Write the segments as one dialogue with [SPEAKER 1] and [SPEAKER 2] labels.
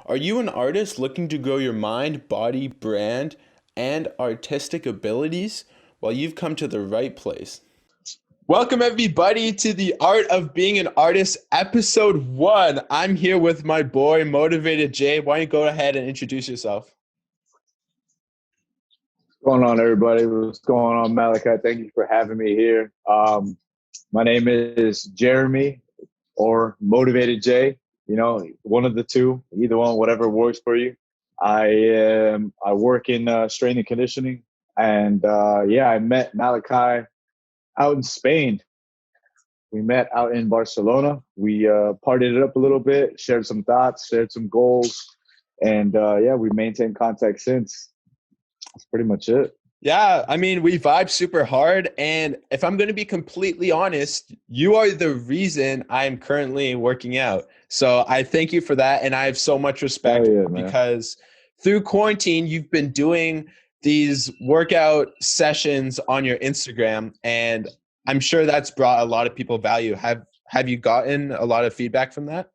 [SPEAKER 1] Are you an artist looking to grow your mind, body, brand, and artistic abilities? Well, you've come to the right place. Welcome, everybody, to the Art of Being an Artist, episode 1. I'm here with my boy, Motivated Jay. Why don't you go ahead and introduce yourself?
[SPEAKER 2] What's going on, everybody? What's going on, Malachi? Thank you for having me here. My name is Jeremy or Motivated J. One of the two, either one, whatever works for you. I work in strength and conditioning, and I met Malachi out in Spain. We met out in Barcelona. We partied it up a little bit, shared some thoughts, shared some goals, and we maintained contact since. That's pretty much it.
[SPEAKER 1] Yeah, I mean, we vibe super hard. And if I'm going to be completely honest, you are the reason I'm currently working out. So I thank you for that. And I have so much
[SPEAKER 2] Hell
[SPEAKER 1] respect
[SPEAKER 2] yeah, man.
[SPEAKER 1] because through quarantine, you've been doing these workout sessions on your Instagram. And I'm sure that's brought a lot of people value. Have you gotten a lot of feedback from that?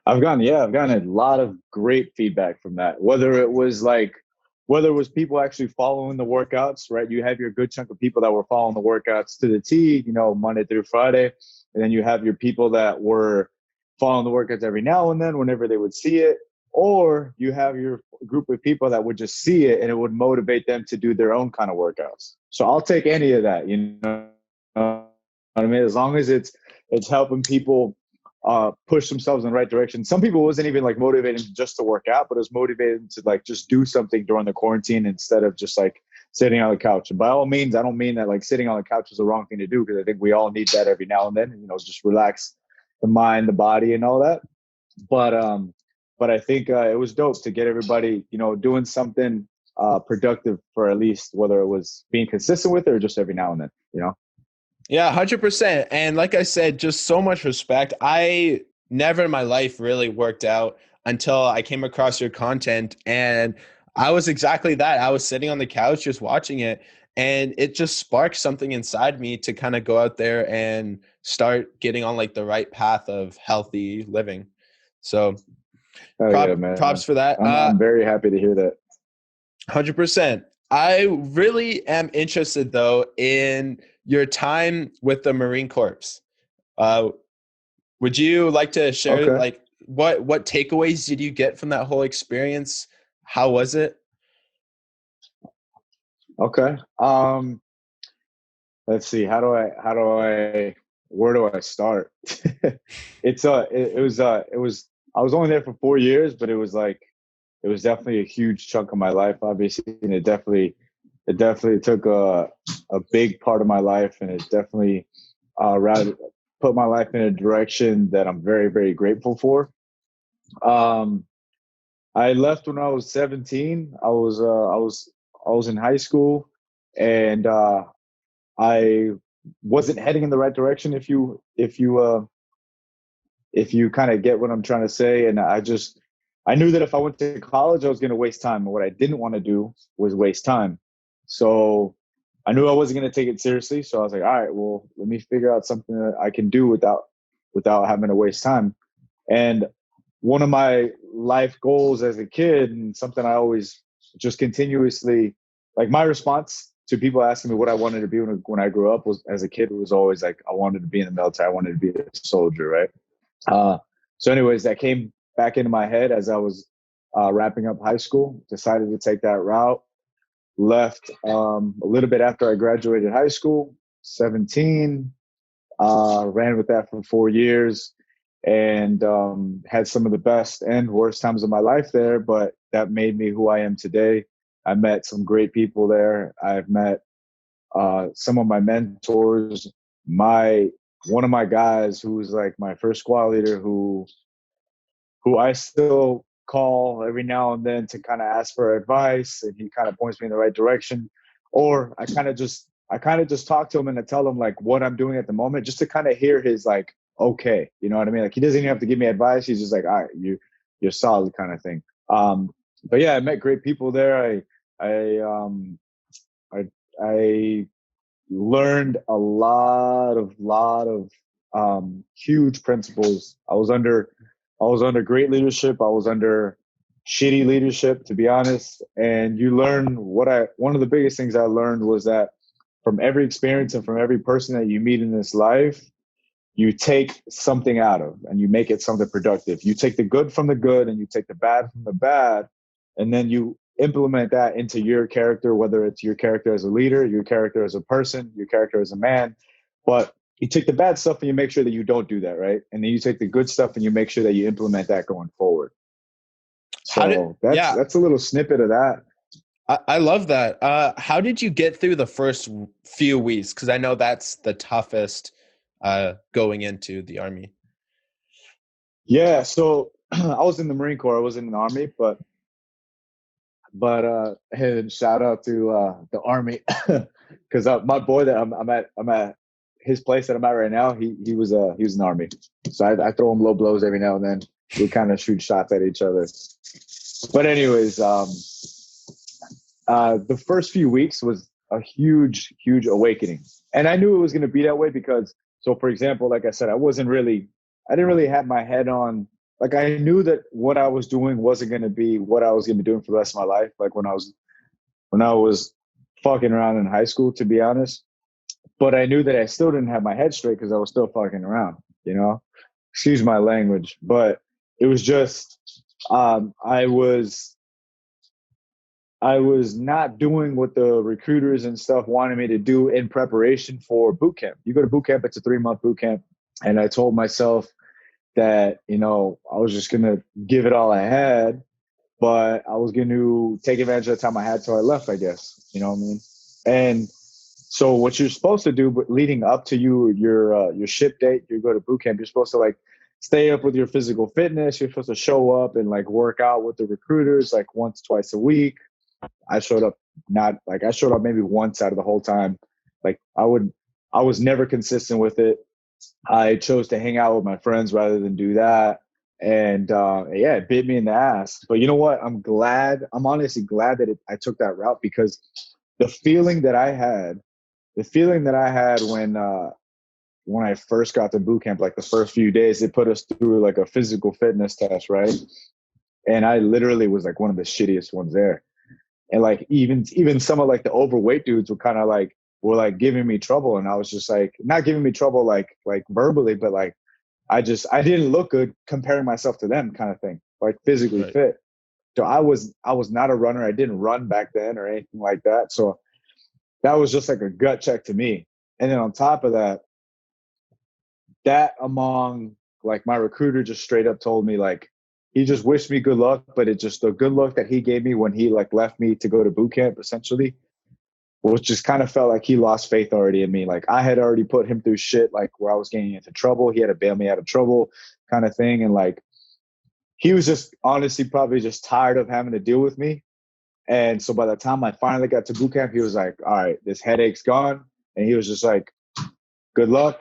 [SPEAKER 2] I've gotten a lot of great feedback from that. Whether it was people actually following the workouts, right? You have your good chunk of people that were following the workouts to the T, Monday through Friday. And then you have your people that were following the workouts every now and then whenever they would see it. Or you have your group of people that would just see it and it would motivate them to do their own kind of workouts. So I'll take any of that, what I mean? As long as it's helping people push themselves in the right direction. Some people wasn't even like motivated just to work out, but it was motivated to like just do something during the quarantine instead of just like sitting on the couch. And by all means, I don't mean that like sitting on the couch is the wrong thing to do, because I think we all need that every now and then, just relax the mind, the body, and all that. But I think it was dope to get everybody, doing something productive for at least whether it was being consistent with it or just every now and then.
[SPEAKER 1] Yeah, 100%. And like I said, just so much respect. I never in my life really worked out until I came across your content. And I was exactly that. I was sitting on the couch just watching it. And it just sparked something inside me to kind of go out there and start getting on like the right path of healthy living. So
[SPEAKER 2] Oh yeah,
[SPEAKER 1] props
[SPEAKER 2] man.
[SPEAKER 1] for that.
[SPEAKER 2] I'm very happy to hear that.
[SPEAKER 1] 100%. I really am interested though in your time with the Marine Corps. Uh, would you like to share
[SPEAKER 2] Okay.
[SPEAKER 1] like what takeaways did you get from that whole experience? How was it?
[SPEAKER 2] Okay. Let's see. Where do I start? It was I was only there for 4 years, but it was definitely a huge chunk of my life, obviously, and it definitely took a big part of my life, and it definitely rather put my life in a direction that I'm very, very grateful for. Um, I left when I was 17. I was in high school, and I wasn't heading in the right direction. If you kind of get what I'm trying to say, and I knew that if I went to college, I was going to waste time, and what I didn't want to do was waste time. So I knew I wasn't going to take it seriously. So I was like, all right, well, let me figure out something that I can do without having to waste time. And one of my life goals as a kid, and something I always just continuously, like, my response to people asking me what I wanted to be when I grew up was, as a kid, was always like, I wanted to be in the military. I wanted to be a soldier, right? Uh, so, anyways, that came back into my head as I was wrapping up high school. Decided to take that route. Left a little bit after I graduated high school, 17. Ran with that for 4 years, and had some of the best and worst times of my life there. But that made me who I am today. I met some great people there. I've met some of my mentors. My One of my guys who was like my first squad leader, who I still call every now and then to kind of ask for advice, and he kind of points me in the right direction. Or I kind of just talk to him and I tell him like what I'm doing at the moment, just to kind of hear his like, okay, you know what I mean? Like, he doesn't even have to give me advice. He's just like, all right, you're solid, kind of thing. But yeah, I met great people there. I I learned a lot of huge principles. I I was under great leadership. I was under shitty leadership, to be honest. And you learn one of the biggest things I learned was that from every experience and from every person that you meet in this life, you take something out of and you make it something productive. You take the good from the good and you take the bad from the bad, and then you implement that into your character, whether it's your character as a leader, your character as a person, your character as a man. But you take the bad stuff and you make sure that you don't do that, right? And then you take the good stuff and you make sure that you implement that going forward.
[SPEAKER 1] How did
[SPEAKER 2] So that's
[SPEAKER 1] yeah,
[SPEAKER 2] that's a little snippet of that.
[SPEAKER 1] I love that. How did you get through the first few weeks? Because I know that's the toughest going into the army.
[SPEAKER 2] Yeah, so I was in the Marine Corps. I was in the Army, but and shout out to the Army because my boy that I'm at his place that I'm at right now. He was in the Army, so I throw him low blows every now and then. We kind of shoot shots at each other. But anyways, the first few weeks was a huge awakening, and I knew it was going to be that way because, so for example, like I said, I didn't really have my head on. Like I knew that what I was doing wasn't going to be what I was going to be doing for the rest of my life. Like when I was fucking around in high school, to be honest. But I knew that I still didn't have my head straight because I was still fucking around. You know, excuse my language, but it was just I was not doing what the recruiters and stuff wanted me to do in preparation for boot camp. You go to boot camp, it's a 3-month boot camp. And I told myself that, I was just going to give it all I had, but I was going to take advantage of the time I had till I left, I guess. You know what I mean? And so what you're supposed to do, but leading up to your ship date, you go to boot camp, you're supposed to like stay up with your physical fitness. You're supposed to show up and like work out with the recruiters like once, twice a week. I showed up maybe once out of the whole time. Like I was never consistent with it. I chose to hang out with my friends rather than do that. And yeah, it bit me in the ass. But you know what? I'm honestly glad that I took that route because the feeling that I had, when I first got to boot camp, like the first few days, they put us through like a physical fitness test, right? And I literally was like one of the shittiest ones there. And like even some of like the overweight dudes were like giving me trouble, and I was just like not giving me trouble like verbally, but like I didn't look good comparing myself to them, kind of thing, like physically
[SPEAKER 1] Right.
[SPEAKER 2] fit. So I was not a runner. I didn't run back then or anything like that. So that was just like a gut check to me. And then on top of that, that among like my recruiter just straight up told me like he just wished me good luck, but it just the good luck that he gave me when he like left me to go to boot camp essentially was just kind of felt like he lost faith already in me. Like I had already put him through shit like where I was getting into trouble. He had to bail me out of trouble kind of thing. And like he was just honestly probably just tired of having to deal with me. And so by the time I finally got to boot camp, he was like, all right, this headache's gone. And he was just like, good luck.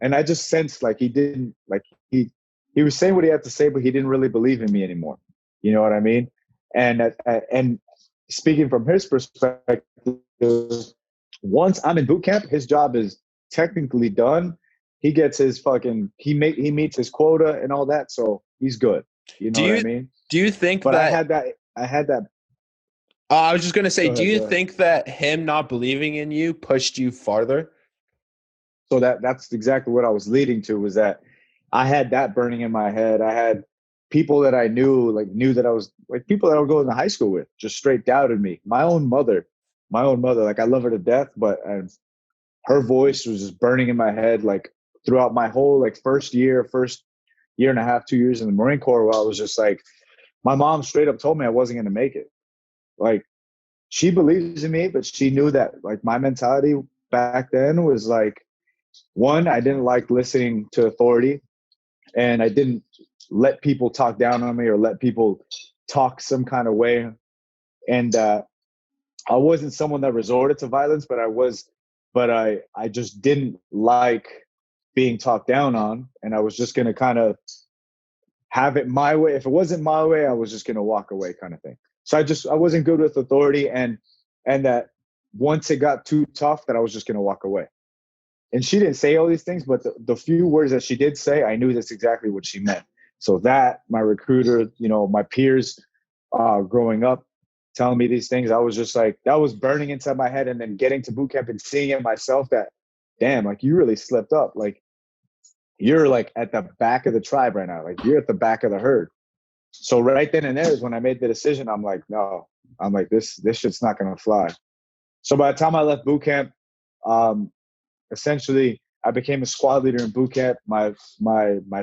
[SPEAKER 2] And I just sensed like he didn't like he was saying what he had to say, but he didn't really believe in me anymore. You know what I mean? And speaking from his perspective, once I'm in boot camp, his job is technically done. He gets his fucking he meets his quota and all that, so he's good. You
[SPEAKER 1] Do
[SPEAKER 2] know what I
[SPEAKER 1] you
[SPEAKER 2] mean?
[SPEAKER 1] do you think
[SPEAKER 2] But
[SPEAKER 1] that
[SPEAKER 2] I had that.
[SPEAKER 1] I was just gonna say,
[SPEAKER 2] Go
[SPEAKER 1] do
[SPEAKER 2] ahead,
[SPEAKER 1] you
[SPEAKER 2] go ahead.
[SPEAKER 1] think that him not believing in you pushed you farther?
[SPEAKER 2] So that's exactly what I was leading to was that I had that burning in my head. I had people that I knew that I was like people that I would go to high school with just straight doubted me. My own mother, like I love her to death, but her voice was just burning in my head like throughout my whole like first year and a half, 2 years in the Marine Corps. Where I was just like, my mom straight up told me I wasn't going to make it. Like she believes in me, but she knew that like my mentality back then was like, one, I didn't like listening to authority, and I didn't let people talk down on me or let people talk some kind of way. And I wasn't someone that resorted to violence, but I just didn't like being talked down on, and I was just going to kind of have it my way. If it wasn't my way, I was just going to walk away, kind of thing. So I wasn't good with authority, and that once it got too tough, that I was just going to walk away. And she didn't say all these things, but the few words that she did say, I knew that's exactly what she meant. So that my recruiter, my peers growing up telling me these things, I was just like, that was burning inside my head. And then getting to boot camp and seeing it myself that, damn, like you really slipped up. Like you're like at the back of the tribe right now. Like you're at the back of the herd. So right then and there is when I made the decision. I'm like, no, I'm like, this shit's not going to fly. So by the time I left boot camp, um, essentially I became a squad leader in boot camp. My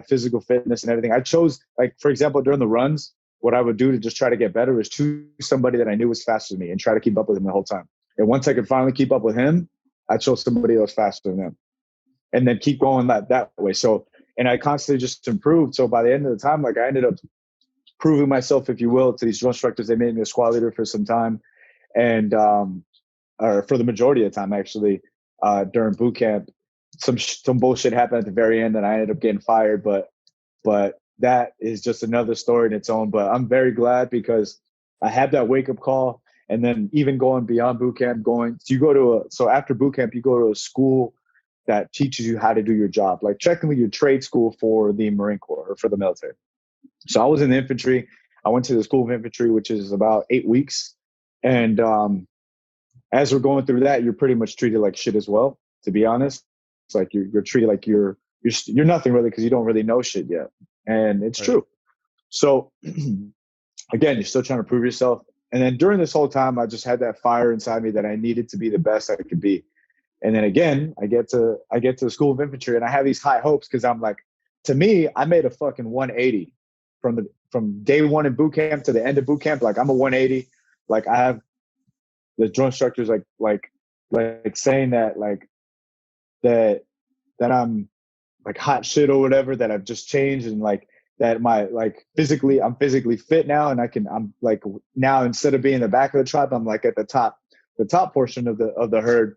[SPEAKER 2] physical fitness and everything. I chose, like, for example, during the runs, what I would do to just try to get better is choose somebody that I knew was faster than me and try to keep up with him the whole time. And once I could finally keep up with him, I chose somebody that was faster than him, and then keep going that way. So, and I constantly just improved. So by the end of the time, like I ended up proving myself, if you will, to these drill instructors. They made me a squad leader for some time, and or for the majority of the time, actually, during boot camp. Some bullshit happened at the very end, and I ended up getting fired. But that is just another story in its own. But I'm very glad because I had that wake up call, and then even going beyond boot camp, so after boot camp, you go to a school that teaches you how to do your job, like technically your trade school for the Marine Corps or for the military. So I was in the infantry. I went to the School of Infantry, which is about 8 weeks. And as we're going through that, you're pretty much treated like shit as well, to be honest. It's like you're treated like you're nothing really because you don't really know shit yet. And it's true. So again, you're still trying to prove yourself. And then during this whole time, I just had that fire inside me that I needed to be the best I could be. And then again, I get to the School of Infantry and I have these high hopes because I'm like, to me, I made a fucking 180 from day one in boot camp to the end of boot camp. Like I'm a 180. Like I have the drill instructors like saying that that I'm like hot shit or whatever, that I've just changed, and like that I'm physically fit now, and I'm like now instead of being in the back of the tribe, I'm like at the top portion of the herd.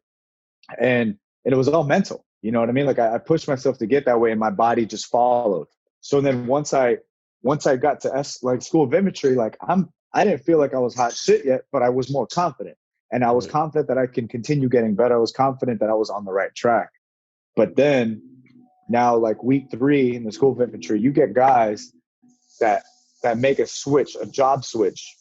[SPEAKER 2] And it was all mental, you know what I mean? Like I pushed myself to get that way and my body just followed. So then once I got to School of Infantry, like I didn't feel like I was hot shit yet, but I was more confident. And I was confident that I can continue getting better. I was confident that I was on the right track. But then now, like week 3 in the School of Infantry, you get guys that make a job switch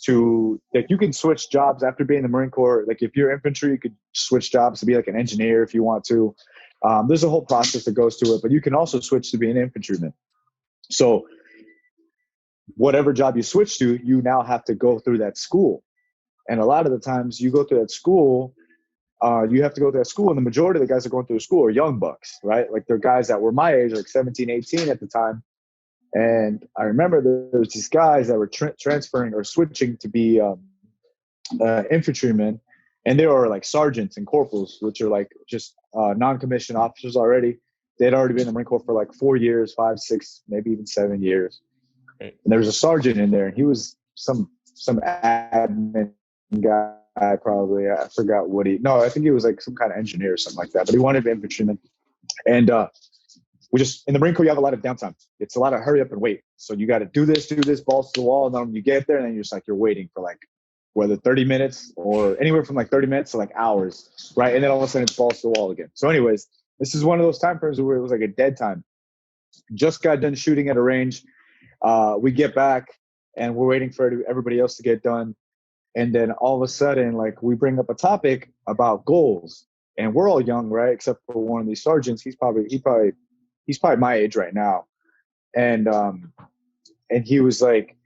[SPEAKER 2] to, like, you can switch jobs after being in the Marine Corps. Like if you're infantry, you could switch jobs to be like an engineer if you want to. There's a whole process that goes to it, but you can also switch to be an infantryman. So whatever job you switch to, you now have to go through that school. And a lot of the times you go through that school, you have to go to that school, and the majority of the guys that are going through the school are young bucks, right? Like they're guys that were my age, like 17, 18 at the time. And I remember there was these guys that were transferring or switching to be infantrymen, and they were like sergeants and corporals, which are like just non-commissioned officers already. They'd already been in the Marine Corps for like 4 years, 5, 6, maybe even 7 years. Right. And there was a sergeant in there, and he was some admin guy, probably. I forgot what I think he was like some kind of engineer or something like that, but he wanted to be infantryman. And we just, in the Marine Corps, you have a lot of downtime. It's a lot of hurry up and wait. So you got to do this, balls to the wall. And then you get there and then you're just like, you're waiting for like, whether 30 minutes or anywhere from like 30 minutes to like hours. Right. And then all of a sudden it's balls to the wall again. So anyways, this is one of those time frames where it was like a dead time. Just got done shooting at a range. We get back and we're waiting for everybody else to get done. And then all of a sudden, like, we bring up a topic about goals, and we're all young, right? Except for one of these sergeants. He's probably my age right now. And he was like,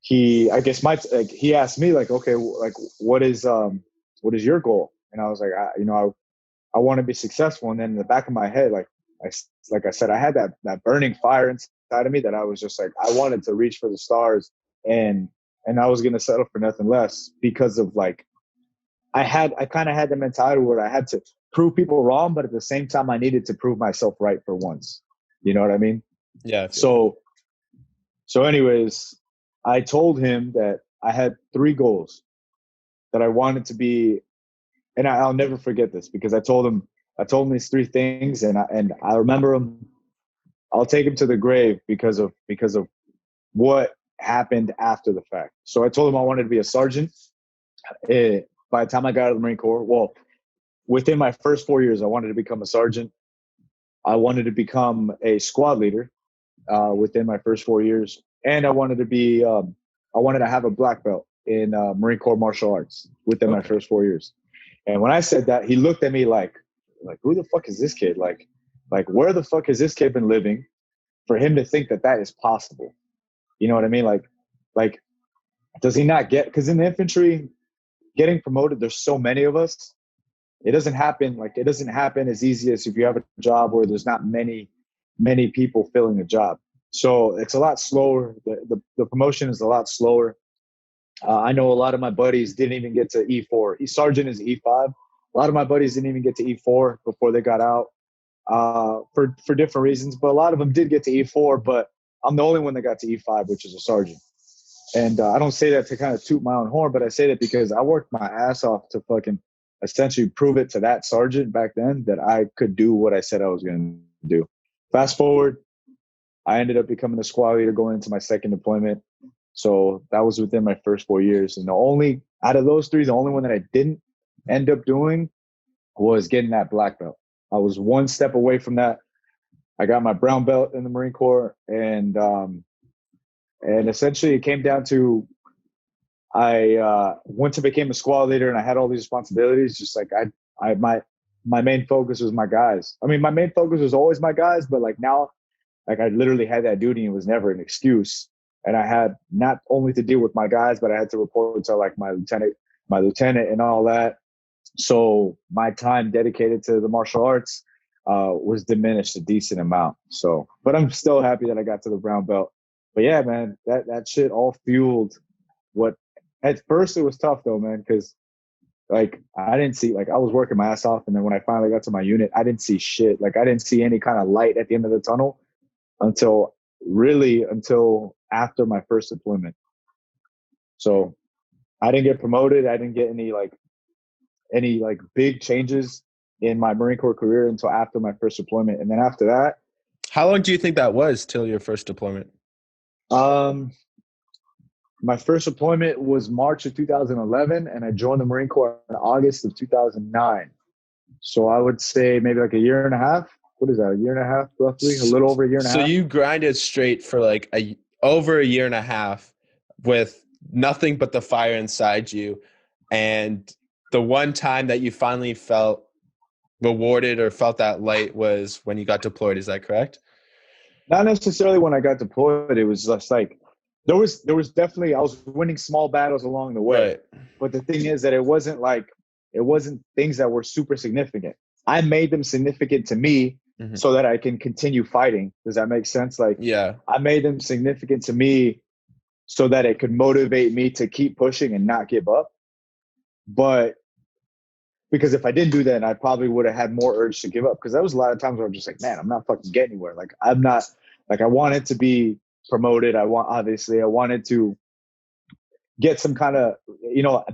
[SPEAKER 2] he asked me like, okay, like what is your goal? And I was like, I want to be successful. And then in the back of my head, like I said, I had that burning fire inside of me that I was just like, I wanted to reach for the stars, and I was going to settle for nothing less, because of like, I kind of had the mentality where I had to prove people wrong, but at the same time, I needed to prove myself right for once. You know what I mean?
[SPEAKER 1] Yeah.
[SPEAKER 2] So anyways, I told him that I had 3 goals that I wanted to be, and I'll never forget this, because I told him these 3 things, and I remember them. I'll take him to the grave because of what happened after the fact. So I told him I wanted to be a sergeant. By the time I got out of the Marine Corps, well, within my first 4 years, I wanted to become a sergeant. I wanted to become a squad leader. within my first 4 years, and I wanted to have a black belt in Marine Corp martial arts within my
[SPEAKER 1] Okay.
[SPEAKER 2] first 4 years. And when I said that, he looked at me like who the fuck is this kid? Like where the fuck has this kid been living for him to think that that is possible? You know what I mean? Like does he not get? Because in the infantry, getting promoted, there's so many of us. It doesn't happen as easy as if you have a job where there's not many people filling a job. So it's a lot slower. The promotion is a lot slower. I know a lot of my buddies didn't even get to E4. Sergeant is E5. A lot of my buddies didn't even get to E4 before they got out for different reasons. But a lot of them did get to E4. But I'm the only one that got to E5, which is a sergeant. And I don't say that to kind of toot my own horn, but I say that because I worked my ass off to fucking essentially prove it to that sergeant back then that I could do what I said I was going to do. Fast forward, I ended up becoming a squad leader going into my second deployment. So that was within my first 4 years. And the only, out of those three, the only one that I didn't end up doing was getting that black belt. I was one step away from that. I got my brown belt in the Marine Corps, and essentially it came down to once I became a squad leader and I had all these responsibilities, just like my main focus was my guys. I mean, my main focus was always my guys, but like now, like I literally had that duty and it was never an excuse. And I had not only to deal with my guys, but I had to report to like my lieutenant and all that. So my time dedicated to the martial arts was diminished a decent amount. So, but I'm still happy that I got to the brown belt. But yeah, man, that shit all fueled what. At first, it was tough though, man, because like I didn't see, like I was working my ass off, and then when I finally got to my unit, I didn't see shit. Like I didn't see any kind of light at the end of the tunnel until after my first deployment. So I didn't get promoted. I didn't get any big changes in my Marine Corps career until after my first deployment. And then after that,
[SPEAKER 1] How long do you think that was till your first deployment?
[SPEAKER 2] um, my first deployment was March of 2011, and I joined the Marine Corps in August of 2009. So I would say maybe like a year and a half. What is that? A year and a half, roughly? A little over a year and a
[SPEAKER 1] So
[SPEAKER 2] half.
[SPEAKER 1] you grinded straight for like over a year and a half with nothing but the fire inside you. And the one time that you finally felt rewarded or felt that light was when you got deployed. Is that correct?
[SPEAKER 2] Not necessarily when I got deployed. It was just like there was definitely I was winning small battles along the way.
[SPEAKER 1] Right.
[SPEAKER 2] But the thing is that it wasn't things that were super significant. I made them significant to me
[SPEAKER 1] Mm-hmm.
[SPEAKER 2] so that I can continue fighting. Does that make sense? Like
[SPEAKER 1] Yeah.
[SPEAKER 2] I made them significant to me so that it could motivate me to keep pushing and not give up. But because if I didn't do that, I probably would have had more urge to give up. Because there was a lot of times where I'm just like, man, I'm not fucking getting anywhere. Like I'm not, like I wanted to be promoted. I wanted to get some kind of,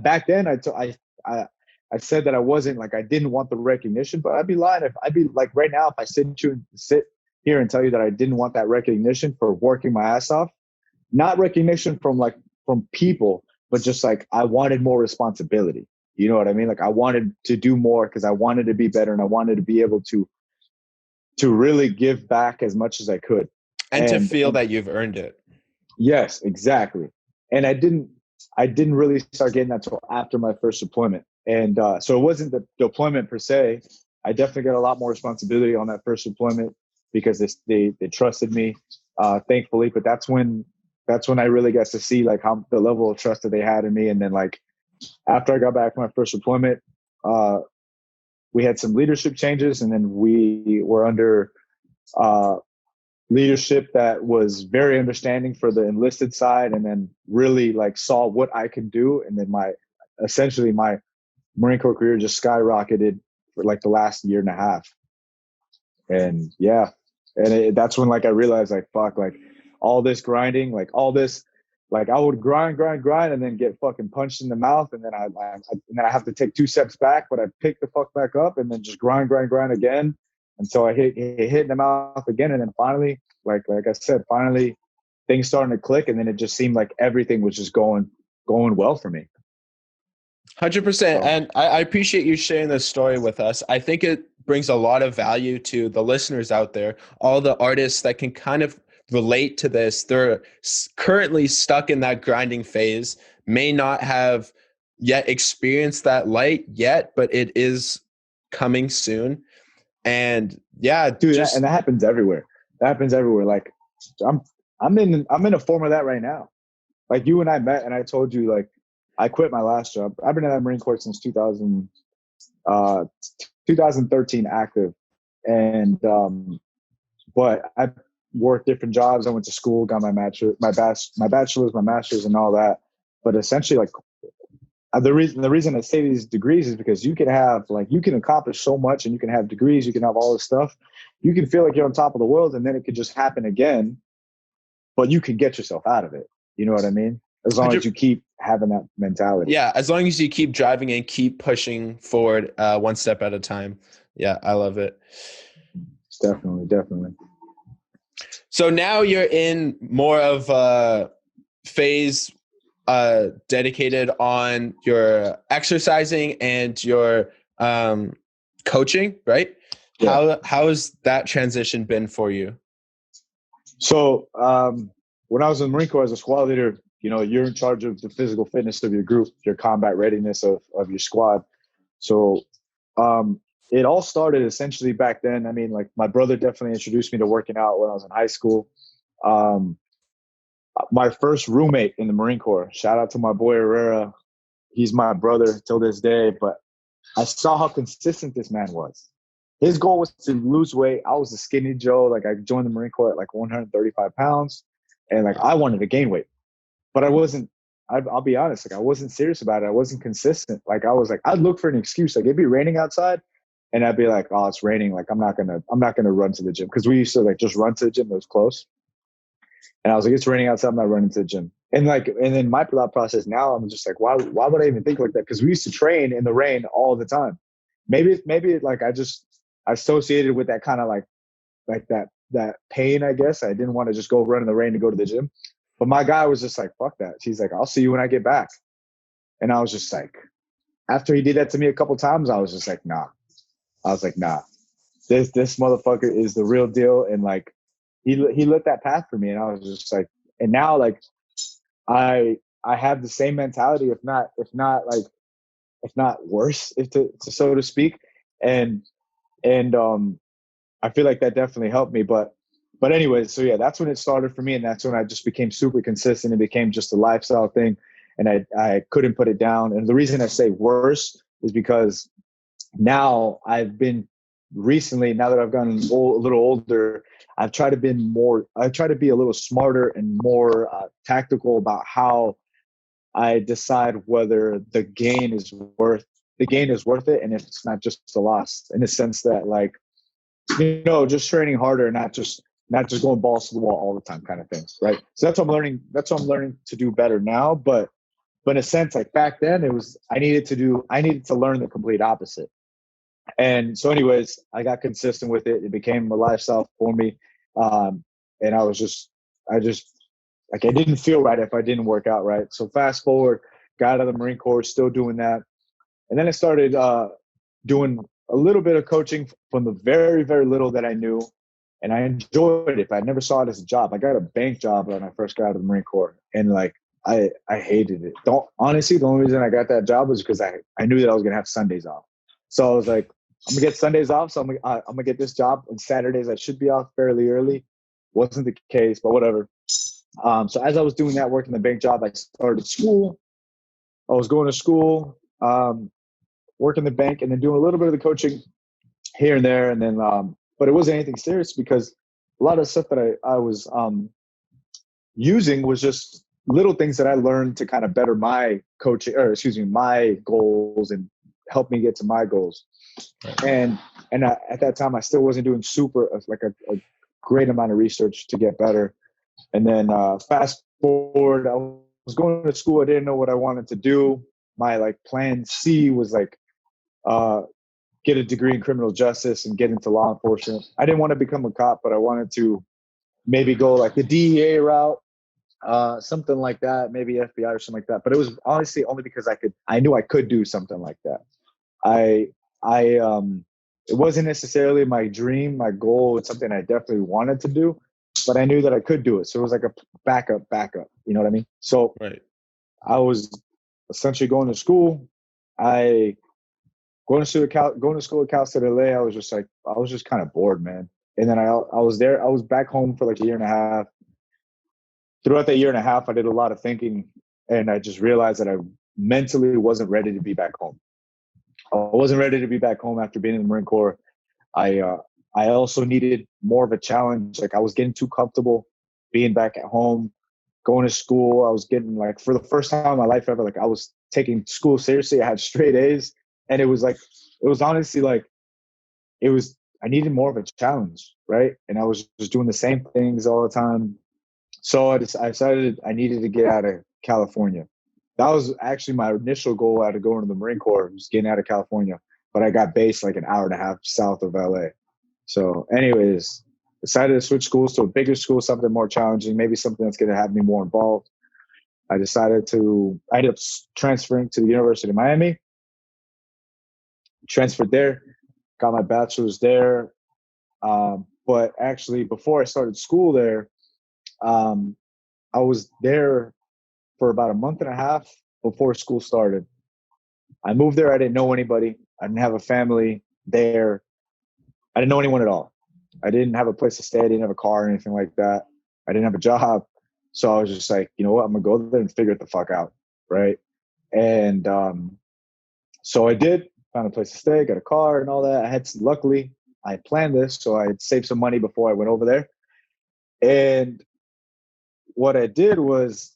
[SPEAKER 2] back then I said that I wasn't like, I didn't want the recognition, but I'd be lying if I'd be like right now, if I sit here and tell you that I didn't want that recognition for working my ass off, not recognition from people, but just like I wanted more responsibility. You know what I mean? Like I wanted to do more because I wanted to be better and I wanted to be able to really give back as much as I could.
[SPEAKER 1] And to feel that you've earned it.
[SPEAKER 2] Yes, exactly. And I didn't really start getting that until after my first deployment. And so it wasn't the deployment per se. I definitely got a lot more responsibility on that first deployment because they trusted me, thankfully. But that's when I really got to see like how the level of trust that they had in me. And then like after I got back from my first deployment, we had some leadership changes, and then we were under leadership that was very understanding for the enlisted side, and then really like saw what I could do. And then my Marine Corps career just skyrocketed for like the last year and a half. And yeah, and that's when like I realized like, fuck, like all this grinding, like all this, like I would grind, and then get fucking punched in the mouth, and then I have to take 2 steps back, but I pick the fuck back up, and then just grind again until I hit in the mouth again, and then finally, like I said, finally things starting to click, and then it just seemed like everything was just going well for me.
[SPEAKER 1] 100%. And I appreciate you sharing this story with us. I think it brings a lot of value to the listeners out there, all the artists that can kind of relate to this. They're currently stuck in that grinding phase, may not have yet experienced that light yet, but it is coming soon. And yeah,
[SPEAKER 2] Dude, and
[SPEAKER 1] just
[SPEAKER 2] that happens everywhere. That happens everywhere. Like I'm I'm in a form of that right now. Like you and I met, and I told you like I quit my last job. I've been in the Marine Corps since 2013 active, and but I worked different jobs. I went to school, got my bachelor's, my master's, and all that. But essentially, like the reason I say these degrees is because you can accomplish so much, and you can have degrees, you can have all this stuff. You can feel like you're on top of the world, and then it could just happen again. But you can get yourself out of it. You know what I mean? As long as you keep having that mentality.
[SPEAKER 1] yeah, as long as you keep driving and keep pushing forward, one step at a time. Yeah, I love it.
[SPEAKER 2] Definitely.
[SPEAKER 1] So now you're in more of a phase dedicated on your exercising and your coaching, right?
[SPEAKER 2] Yeah.
[SPEAKER 1] How has that transition been for you?
[SPEAKER 2] So when I was in the Marine Corps as a squad leader, you're in charge of the physical fitness of your group, your combat readiness of your squad. So it all started essentially back then. I mean, like my brother definitely introduced me to working out when I was in high school. Um, my first roommate in the Marine Corps, shout out to my boy Herrera. He's my brother till this day, but I saw how consistent this man was. His goal was to lose weight. I was a skinny Joe. Like I joined the Marine Corps at like 135 pounds, and like I wanted to gain weight, but I wasn't. I'll be honest. Like I wasn't serious about it. I wasn't consistent. Like I was like I'd look for an excuse. Like it'd be raining outside, and I'd be like, "Oh, it's raining. Like I'm not gonna run to the gym," because we used to like just run to the gym that was close. And I was like, "It's raining outside. I'm not running to the gym." And then my thought process now, I'm just like, why would I even think like that? Because we used to train in the rain all the time. Maybe like I associated with that kind of like that pain. I guess I didn't want to just go run in the rain to go to the gym. But my guy was just like, fuck that. He's like, I'll see you when I get back. And I was just like, after he did that to me a couple times, I was just like, nah. I was like, nah. This motherfucker is the real deal. And like he lit that path for me. And I was just like, and now like I have the same mentality, if not worse, if to so to speak. And I feel like that definitely helped me. But anyways, so yeah, that's when it started for me, and that's when I just became super consistent. It became just a lifestyle thing, and I couldn't put it down. And the reason I say worse is because now I've been recently, now that I've gotten a little older, I've tried to be a little smarter and more tactical about how I decide whether the gain is worth it, and if it's not just a loss, in the sense that like just training harder, not just going balls to the wall all the time, kind of thing, right? So that's what I'm learning. That's what I'm learning to do better now. But in a sense, like back then, I needed to learn the complete opposite. And so, anyways, I got consistent with it. It became a lifestyle for me, and I just like I didn't feel right if I didn't work out right. So fast forward, got out of the Marine Corps, still doing that, and then I started doing a little bit of coaching from the very, very little that I knew, and I enjoyed it. But I never saw it as a job. I got a bank job when I first got out of the Marine Corps, and like I hated it. Honestly, the only reason I got that job was because I knew that I was gonna have Sundays off. So I was like, I'm gonna get Sundays off, so I'm gonna get this job. On Saturdays, I should be off fairly early. Wasn't the case, but whatever. So as I was doing that, working the bank job, I started school. I was going to school, working the bank, and then doing a little bit of the coaching here and there. And then, but it wasn't anything serious because a lot of stuff that I was using was just little things that I learned to kind of better my coaching, or excuse me, my goals and help me get to my goals. Right. And at that time, I still wasn't doing super like a great amount of research to get better. And then fast forward, I was going to school. I didn't know what I wanted to do. My like plan C was like get a degree in criminal justice and get into law enforcement. I didn't want to become a cop, but I wanted to maybe go like the DEA route, something like that, maybe FBI or something like that. But it was honestly only because I knew I could do something like that. It wasn't necessarily my dream, my goal. It's something I definitely wanted to do, but I knew that I could do it. So it was like a backup. You know what I mean? So
[SPEAKER 1] Right.
[SPEAKER 2] I was essentially going to school. I going to school at Cal State LA. I was just kind of bored, man. And then I was there. I was back home for like a year and a half. Throughout that year and a half, I did a lot of thinking, and I just realized that I mentally wasn't ready to be back home. I wasn't ready to be back home after being in the Marine Corps. I uh, I also needed more of a challenge. Like I was getting too comfortable being back at home, going to school. I was getting like for the first time in my life ever, like I was taking school seriously. I had straight A's, and it was honestly like it was. I needed more of a challenge, right? And I was just doing the same things all the time. So I decided I needed to get out of California. That was actually my initial goal out of going to the Marine Corps, was getting out of California. But I got based like an hour and a half south of LA. So, anyways, decided to switch schools to a bigger school, something more challenging, maybe something that's going to have me more involved. I ended up transferring to the University of Miami, transferred there, got my bachelor's there. But actually, before I started school there, um, I was there for about a month and a half before school started. I moved there. I didn't know anybody. I didn't have a family there. I didn't know anyone at all. I didn't have a place to stay. I didn't have a car or anything like that. I didn't have a job. So I was just like, you know what? I'm going to go there and figure it the fuck out. Right. And so I did, found a place to stay, got a car and all that. Luckily, I planned this. So I had saved some money before I went over there. And what I did was,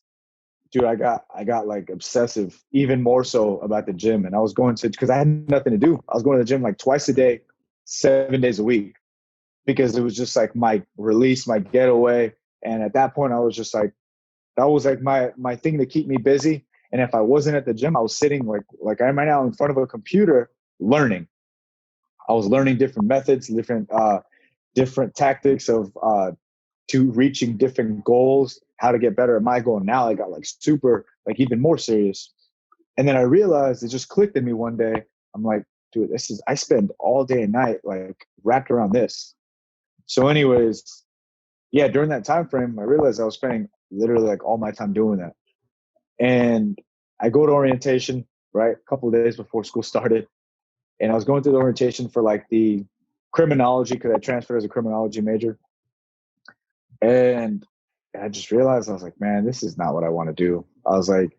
[SPEAKER 2] dude, I got like obsessive, even more so about the gym. And I was going to, because I had nothing to do. I was going to the gym like twice a day, 7 days a week, because it was just like my release, my getaway. And at that point, I was just like, that was like my thing to keep me busy. And if I wasn't at the gym, I was sitting like I am right now in front of a computer learning. I was learning different methods, different tactics of to reaching different goals, how to get better at my goal. Now I got like super, like even more serious. And then I realized it just clicked in me one day. I'm like, dude, I spend all day and night like wrapped around this. So, anyways, yeah, during that time frame, I realized I was spending literally like all my time doing that. And I go to orientation, right, a couple of days before school started. And I was going through the orientation for like the criminology, because I transferred as a criminology major. And I just realized, I was like, man, this is not what I want to do. I was like,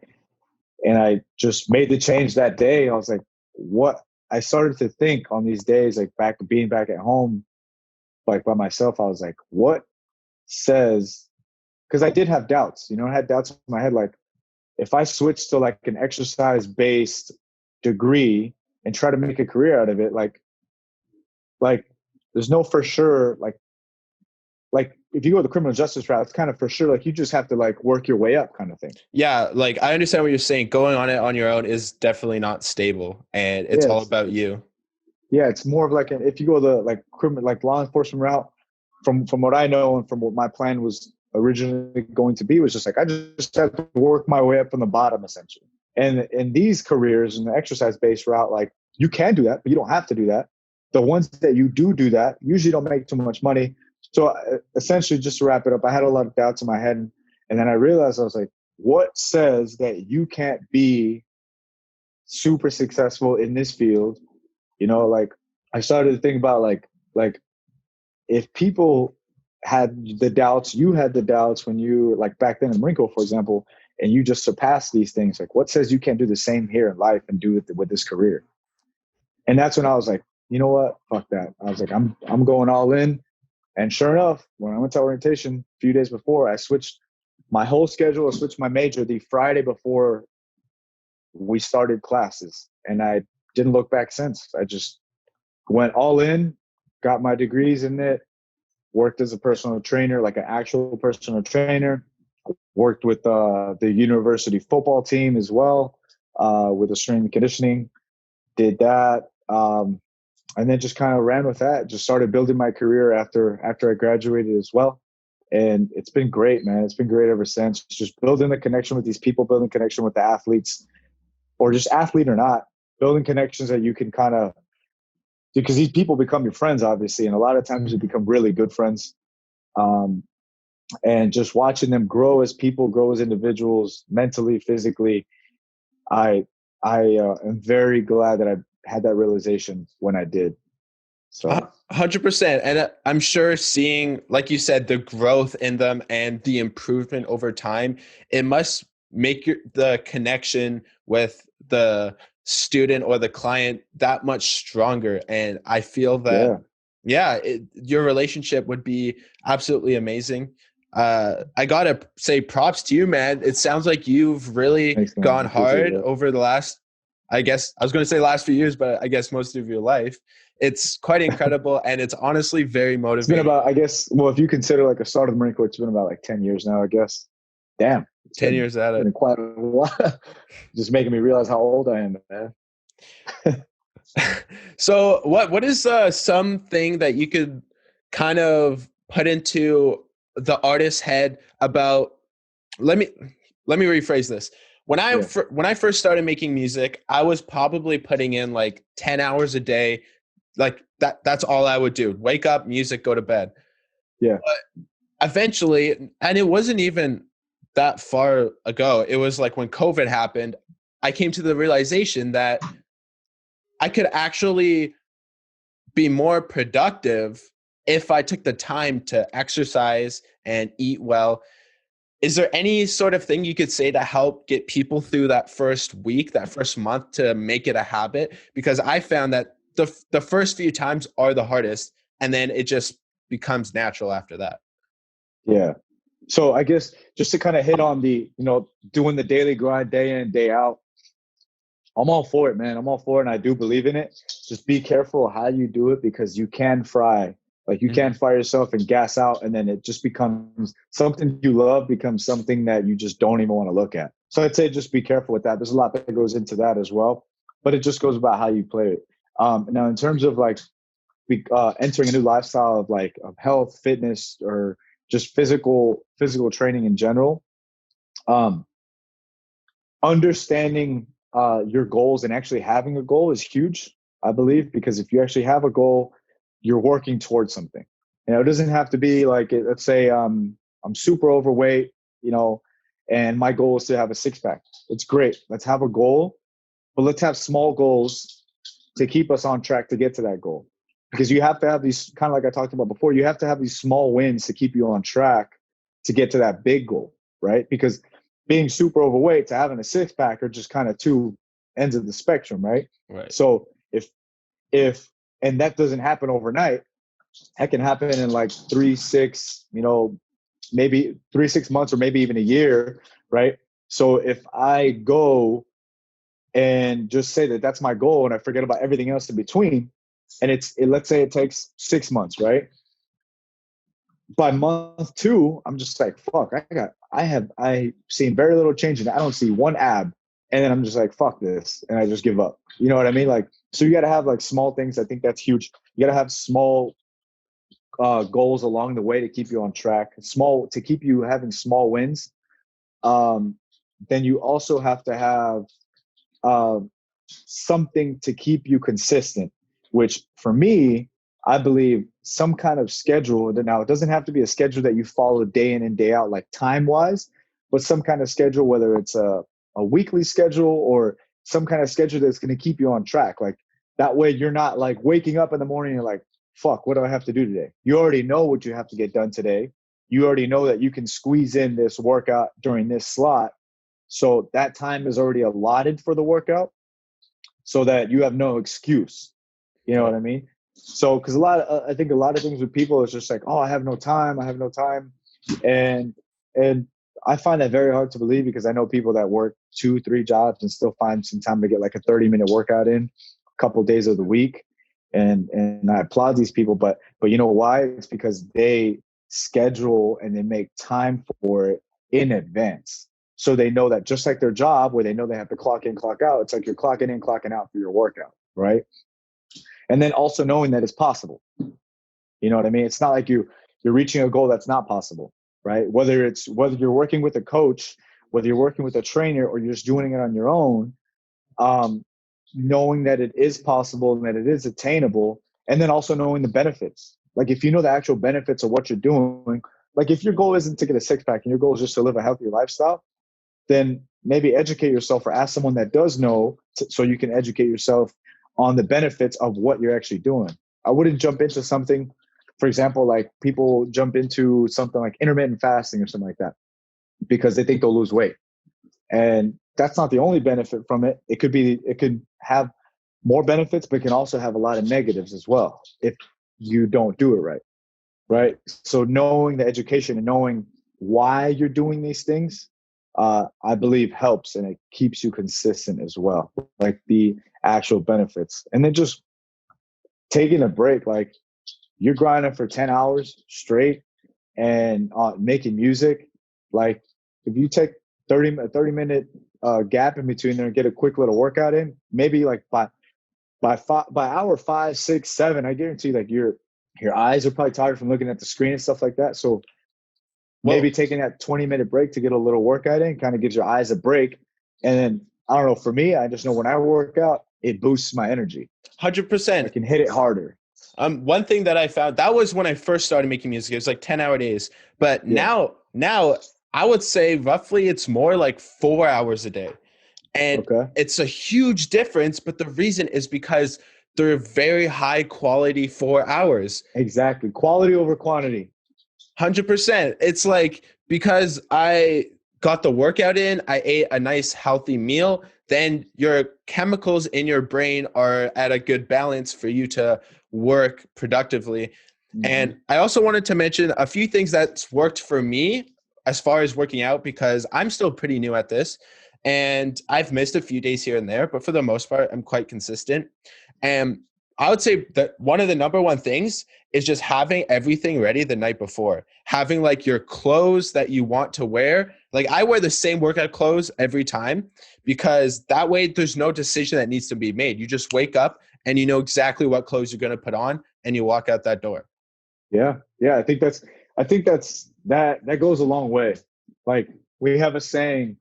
[SPEAKER 2] and I just made the change that day. I was like, what? I started to think on these days, like being back at home, like by myself, I was like, what says, because I did have doubts, I had doubts in my head. Like if I switch to like an exercise based degree and try to make a career out of it, like there's no for sure, like if you go the criminal justice route, it's kind of for sure, like you just have to like work your way up kind of thing.
[SPEAKER 1] Yeah, like I understand what you're saying. Going on it on your own is definitely not stable, and it's all
[SPEAKER 2] Yes.
[SPEAKER 1] about you.
[SPEAKER 2] Yeah, it's more of like if you go the like criminal, like law enforcement route, from what I know and from what my plan was originally going to be, was just like I just have to work my way up from the bottom essentially. And in these careers in the exercise based route, like you can do that, but you don't have to do that. The ones that you do that usually don't make too much money. So essentially, just to wrap it up, I had a lot of doubts in my head, and then I realized, I was like, what says that you can't be super successful in this field? Like I started to think about like if people had the doubts, you had the doubts when you like back then in Marine Corps, for example, and you just surpassed these things. Like, what says you can't do the same here in life and do it with this career? And that's when I was like, you know what? Fuck that. I was like, I'm going all in. And sure enough, when I went to orientation a few days before, I switched my whole schedule. I switched my major the Friday before we started classes, and I didn't look back since. I just went all in, got my degrees in it, worked as a personal trainer, like an actual personal trainer, worked with the university football team as well, with the strength and conditioning, did that. And then just kind of ran with that, just started building my career after I graduated as well. And it's been great, man. It's been great ever since. Just building the connection with these people, building connection with the athletes, or just athlete or not, building connections that you can kind of, because these people become your friends, obviously, and a lot of times you become really good friends. Um, and just watching them grow as people, grow as individuals, mentally, physically. I I am very glad that I had that realization when I did.
[SPEAKER 1] A
[SPEAKER 2] So
[SPEAKER 1] 100%. And I'm sure seeing, like you said, the growth in them and the improvement over time, it must make the connection with the student or the client that much stronger. And I feel that,
[SPEAKER 2] yeah,
[SPEAKER 1] yeah, your relationship would be absolutely amazing. I gotta say props to you, man. It sounds like you've really
[SPEAKER 2] thanks, man.
[SPEAKER 1] gone
[SPEAKER 2] I appreciate
[SPEAKER 1] hard
[SPEAKER 2] that.
[SPEAKER 1] over the last, I guess I was going to say last few years, but I guess most of your life. It's quite incredible, and it's honestly very
[SPEAKER 2] It's been
[SPEAKER 1] motivating.
[SPEAKER 2] about, I guess, well, if you consider like a start of the Marine Corps, it's been about like 10 years now, I guess. Damn,
[SPEAKER 1] 10 years at
[SPEAKER 2] been
[SPEAKER 1] it.
[SPEAKER 2] quite a while. Just making me realize how old I am, man.
[SPEAKER 1] So, what is something that you could kind of put into the artist's head about? Let me let me rephrase this.
[SPEAKER 2] Yeah,
[SPEAKER 1] When I first started making music, I was probably putting in like 10 hours a day. Like that's all I would do. Wake up, music, go to bed.
[SPEAKER 2] yeah,
[SPEAKER 1] Eventually, and it wasn't even that far ago, it was like when COVID happened, I came to the realization that I could actually be more productive if I took the time to exercise and eat well. Is there any sort of thing you could say to help get people through that first week, that first month, to make it a habit? Because I found that the first few times are the hardest, and then it just becomes natural after that.
[SPEAKER 2] yeah. So I guess just to kind of hit on the, doing the daily grind day in, day out, I'm all for it, man. I'm all for it, and I do believe in it. Just be careful how you do it because you can fry. Like you can
[SPEAKER 1] Mhm.
[SPEAKER 2] fire yourself and gas out, and then it just becomes something you love becomes something that you just don't even want to look at. So I'd say just be careful with that. There's a lot that goes into that as well, but it just goes about how you play it. Now, in terms of like entering a new lifestyle of like of health, fitness, or just physical training in general, um, understanding your goals and actually having a goal is huge, I believe, because if you actually have a goal, you're working towards something. It doesn't have to be like, let's say I'm super overweight, you know, and my goal is to have a six pack. It's great. Let's have a goal, but let's have small goals to keep us on track to get to that goal. Because you have to have these, kind of like I talked about before, you have to have these small wins to keep you on track to get to that big goal, right? Because being super overweight to having a six pack are just kind of two ends of the spectrum, right?
[SPEAKER 1] Right.
[SPEAKER 2] So if and that doesn't happen overnight, that can happen in like 3, 6, maybe 3, 6 months or maybe even a year, right? So if I go and just say that that's my goal and I forget about everything else in between, and let's say it takes 6 months, right? By month two, I'm just like, fuck, I seen very little change and I don't see one ab. And then I'm just like, fuck this. And I just give up. You know what I mean? Like, so you got to have like small things. I think that's huge. You got to have small goals along the way to keep you on track, to keep you having small wins. Um, then you also have to have uh, something to keep you consistent, which for me, I believe some kind of schedule. Now, it doesn't have to be a schedule that you follow day in and day out, like time wise, but some kind of schedule, whether it's a weekly schedule or some kind of schedule that's going to keep you on track. Like that way, you're not like waking up in the morning and you're like, fuck, what do I have to do today? You already know what you have to get done today. You already know that you can squeeze in this workout during this slot. So that time is already allotted for the workout so that you have no excuse. You know
[SPEAKER 1] Right.
[SPEAKER 2] what I mean? So, because I think a lot of things with people is just like, oh, I have no time, I have no time, and and I find that very hard to believe because I know people that work 2, 3 jobs and still find some time to get like a 30-minute workout in a couple of days of the week, and I applaud these people, but you know why? It's because they schedule and they make time for it in advance. So they know that just like their job, where they know they have to clock in, clock out, it's like you're clocking in, clocking out for your workout, right? And then also knowing that it's possible. You know what I mean? It's not like you're reaching a goal that's not possible, right? Whether you're working with a coach, whether you're working with a trainer, or you're just doing it on your own, um, knowing that it is possible and that it is attainable, and then also knowing the benefits. Like if you know the actual benefits of what you're doing, like if your goal isn't to get a six pack and your goal is just to live a healthy lifestyle, then maybe educate yourself or ask someone that does know so you can educate yourself on the benefits of what you're actually doing. I wouldn't jump into something, for example, like people jump into something like intermittent fasting or something like that because they think they'll lose weight. And that's not the only benefit from it. It could have more benefits, but it can also have a lot of negatives as well if you don't do it right. Right. So knowing the education and knowing why you're doing these things, I believe helps, and it keeps you consistent as well, like the actual benefits. And then just taking a break, like you're grinding for 10 hours straight and making music. Like if you take a 30-minute gap in between there and get a quick little workout in, maybe like by hour 5, 6, 7, I guarantee like your eyes are probably tired from looking at the screen and stuff like that. So maybe
[SPEAKER 1] Whoa.
[SPEAKER 2] taking that 20-minute break to get a little workout in kind of gives your eyes a break. And then I don't know, for me, I just know when I work out, it boosts my energy. I
[SPEAKER 1] 100%.
[SPEAKER 2] can hit it harder.
[SPEAKER 1] One thing that I found, that was when I first started making music. It was like 10-hour days. But
[SPEAKER 2] Yeah.
[SPEAKER 1] now I would say roughly it's more like 4 hours a day. And
[SPEAKER 2] Okay.
[SPEAKER 1] it's a huge difference, but the reason is because they're very high quality 4 hours.
[SPEAKER 2] Exactly. Quality over quantity.
[SPEAKER 1] 100%. It's like because I got the workout in, I ate a nice healthy meal, then your chemicals in your brain are at a good balance for you to work productively.
[SPEAKER 2] Mm-hmm.
[SPEAKER 1] And I also wanted to mention a few things that's worked for me as far as working out because I'm still pretty new at this and I've missed a few days here and there, but for the most part, I'm quite consistent. And I would say that one of the number one things is just having everything ready the night before. Having like your clothes that you want to wear. Like I wear the same workout clothes every time because that way there's no decision that needs to be made. You just wake up and you know exactly what clothes you're going to put on and you walk out that door.
[SPEAKER 2] Yeah. Yeah. That goes a long way. Like we have a saying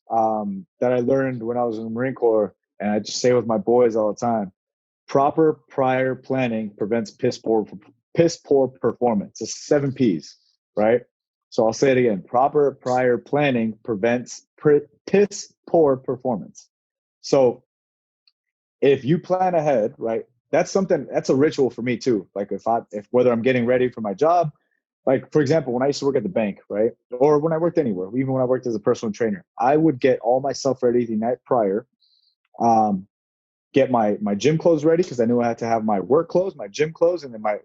[SPEAKER 2] that I learned when I was in the Marine Corps, and I just say with my boys all the time: proper prior planning prevents piss poor performance. It's 7 P's, right? So I'll say it again: proper prior planning prevents piss poor performance. So if you plan ahead, right? That's a ritual for me too. Like if whether I'm getting ready for my job, like for example, when I used to work at the bank, right? Or when I worked anywhere, even when I worked as a personal trainer, I would get all my stuff ready the night prior. Um, get my gym clothes ready because I knew I had to have my work clothes, my gym clothes, and then my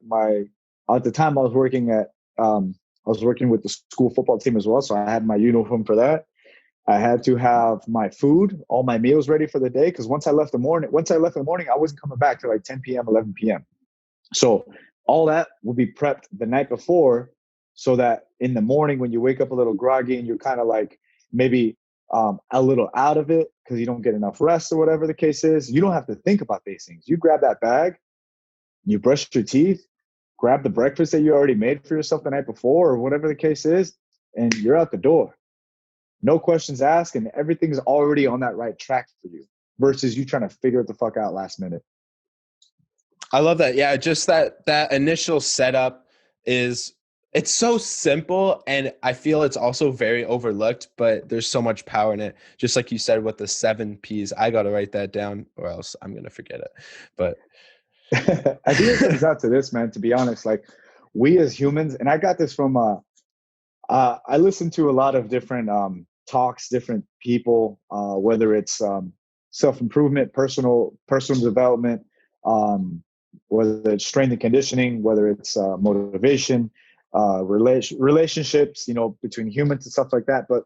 [SPEAKER 2] at the time I was working with the school football team as well, so I had my uniform for that. I had to have my food, all my meals ready for the day because once I left in the morning, I wasn't coming back till like 10 p.m., 11 p.m. So all that will be prepped the night before so that in the morning when you wake up a little groggy and you're kind of like maybe a little out of it because you don't get enough rest or whatever the case is, you don't have to think about these things. You grab that bag, you brush your teeth, grab the breakfast that you already made for yourself the night before or whatever the case is, and you're out the door. No questions asked, and everything's already on that right track for you versus you trying to figure it the fuck out last minute.
[SPEAKER 1] I love that. Yeah, just that initial setup is it's so simple and I feel it's also very overlooked, but there's so much power in it. Just like you said with the 7 P's. I got to write that down or else I'm going to forget it. But
[SPEAKER 2] I think it comes down to this, man, to be honest. Like we as humans, and I got this from I listen to a lot of different talks, different people, whether it's self-improvement, personal development, um, whether it's strength and conditioning, whether it's motivation, relationships, between humans and stuff like that. But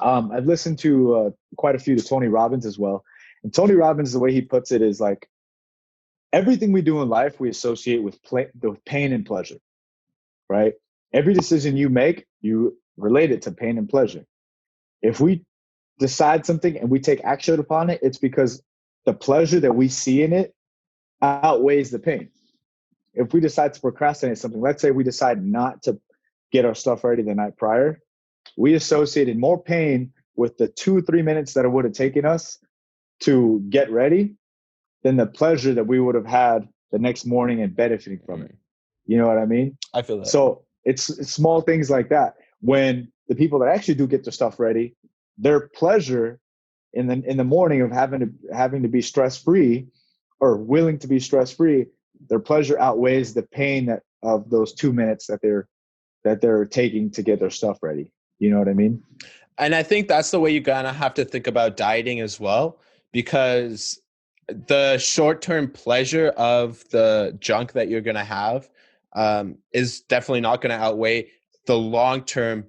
[SPEAKER 2] I've listened to quite a few to Tony Robbins as well. And Tony Robbins, the way he puts it is like everything we do in life, we associate with pain and pleasure, right? Every decision you make, you relate it to pain and pleasure. If we decide something and we take action upon it, it's because the pleasure that we see in it outweighs the pain. If we decide to procrastinate something, let's say we decide not to get our stuff ready the night prior, we associated more pain with the 2 or 3 minutes that it would have taken us to get ready than the pleasure that we would have had the next morning and benefiting from it. You know what I mean?
[SPEAKER 1] I feel that.
[SPEAKER 2] So It's small things like that. When the people that actually do get their stuff ready, their pleasure in the morning of having to be stress free or willing to be stress free, their pleasure outweighs the pain that of those 2 minutes that they're taking to get their stuff ready. You know what I mean?
[SPEAKER 1] And I think that's the way you kind of have to think about dieting as well, because the short-term pleasure of the junk that you're going to have is definitely not going to outweigh the long-term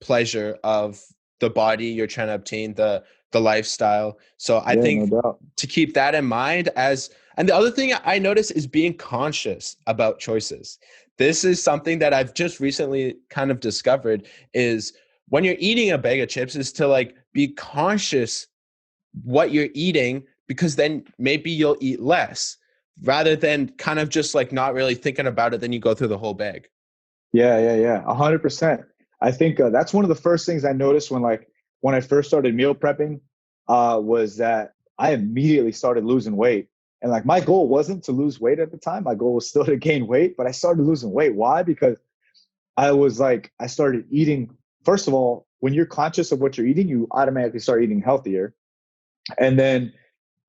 [SPEAKER 1] pleasure of the body you're trying to obtain, the lifestyle. So I
[SPEAKER 2] Yeah, no
[SPEAKER 1] think
[SPEAKER 2] doubt.
[SPEAKER 1] to keep that in mind, and the other thing I notice is being conscious about choices. This is something that I've just recently kind of discovered is when you're eating a bag of chips is to like be conscious what you're eating, because then maybe you'll eat less rather than kind of just like not really thinking about it. Then you go through the whole bag.
[SPEAKER 2] Yeah. 100%. I think that's one of the first things I noticed when I first started meal prepping, was that I immediately started losing weight. And like my goal wasn't to lose weight at the time. My goal was still to gain weight, but I started losing weight. Why? Because I started eating. First of all, when you're conscious of what you're eating, you automatically start eating healthier. And then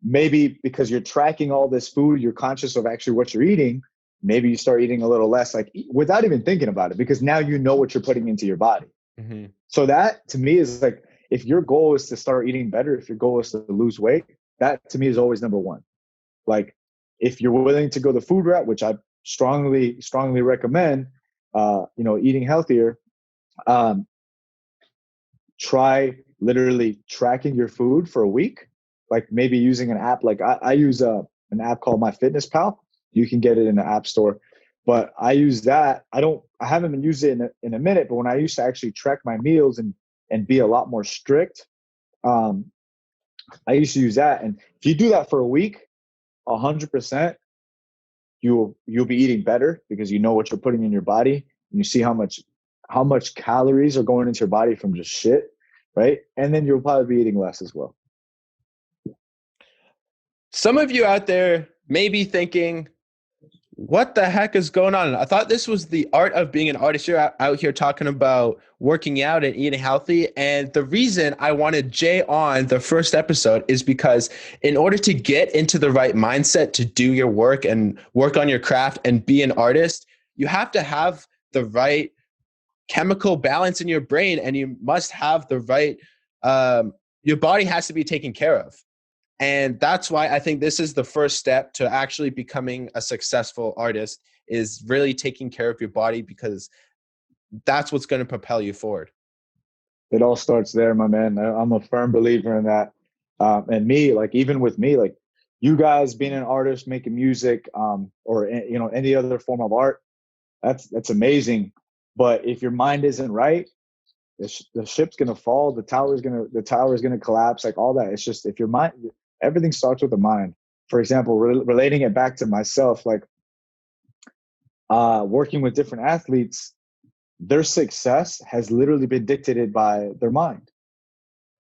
[SPEAKER 2] maybe because you're tracking all this food, you're conscious of actually what you're eating. Maybe you start eating a little less, like without even thinking about it, because now you know what you're putting into your body.
[SPEAKER 1] Mm-hmm.
[SPEAKER 2] So that to me is like, if your goal is to start eating better, if your goal is to lose weight, that to me is always number one. Like if you're willing to go the food route, which I strongly recommend, eating healthier, um, try literally tracking your food for a week, like maybe using an app. Like I use an app called MyFitnessPal. You can get it in the app store, but I use that. I haven't been using it in a minute, but when I used to actually track my meals and be a lot more strict, um, I used to use that. And if you do that for a week, 100%, you'll be eating better because you know what you're putting in your body, and you see how much calories are going into your body from just shit, right? And then you'll probably be eating less as well.
[SPEAKER 1] Some of you out there may be thinking, what the heck is going on? I thought this was the art of being an artist. You're out here talking about working out and eating healthy. And the reason I wanted Jay on the first episode is because in order to get into the right mindset to do your work and work on your craft and be an artist, you have to have the right chemical balance in your brain, and you must have the right, your body has to be taken care of. And that's why I think this is the first step to actually becoming a successful artist, is really taking care of your body, because that's what's going to propel you forward.
[SPEAKER 2] It all starts there, my man. I'm a firm believer in that. And me, like even with me, like you guys being an artist, making music, or any other form of art, that's amazing. But if your mind isn't right, the ship's gonna fall. The tower's gonna collapse. Like all that. It's just if your mind, everything starts with the mind. For example, relating it back to myself, like working with different athletes, their success has literally been dictated by their mind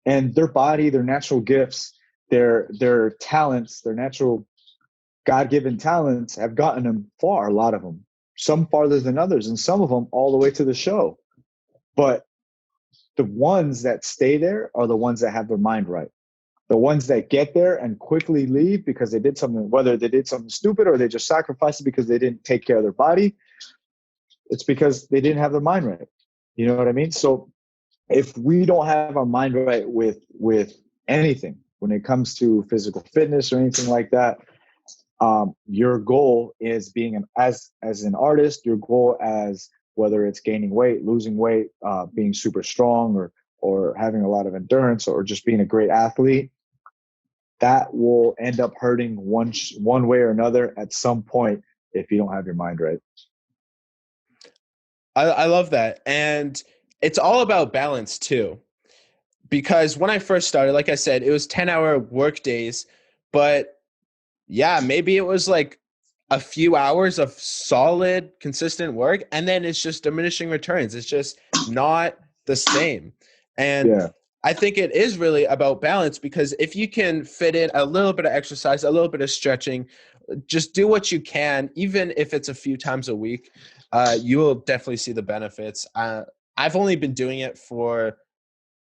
[SPEAKER 2] and their body, their natural gifts, their talents, their natural God-given talents have gotten them far. A lot of them, some farther than others, and some of them all the way to the show. But the ones that stay there are the ones that have their mind right. The ones that get there and quickly leave because they did something, whether they did something stupid or they just sacrificed it because they didn't take care of their body, it's because they didn't have their mind right. You know what I mean? So if we don't have our mind right with anything, when it comes to physical fitness or anything like that, your goal is being as an artist, your goal as whether it's gaining weight, losing weight, being super strong, or having a lot of endurance, or just being a great athlete, that will end up hurting one way or another at some point if you don't have your mind right.
[SPEAKER 1] I love that. And it's all about balance too. Because when I first started, like I said, it was 10-hour work days, but yeah, maybe it was like a few hours of solid, consistent work, and then it's just diminishing returns. It's just not the same. And
[SPEAKER 2] Yeah.
[SPEAKER 1] I think it is really about balance, because if you can fit in a little bit of exercise, a little bit of stretching, just do what you can, even if it's a few times a week. You will definitely see the benefits. I've only been doing it for,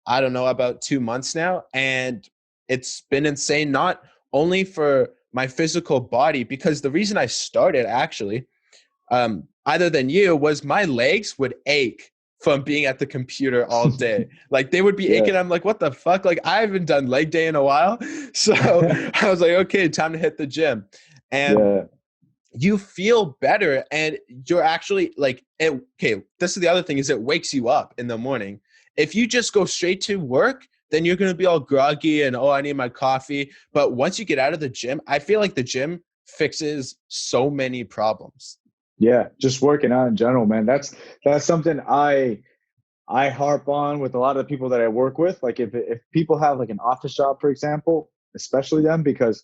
[SPEAKER 1] I don't know, about 2 months now. And it's been insane, not only for my physical body, because the reason I started actually, other than you, was my legs would ache from being at the computer all day. Like they would be
[SPEAKER 2] Yeah.
[SPEAKER 1] aching. I'm like, what the fuck? Like I haven't done leg day in a while. So I was like, okay, time to hit the gym. And
[SPEAKER 2] Yeah.
[SPEAKER 1] you feel better, and you're actually like, okay, this is the other thing, is it wakes you up in the morning. If you just go straight to work, then you're going to be all groggy and, oh, I need my coffee. But once you get out of the gym, I feel like the gym fixes so many problems.
[SPEAKER 2] Yeah. Just working out in general, man. That's something I harp on with a lot of the people that I work with. Like if people have like an office job, for example, especially them, because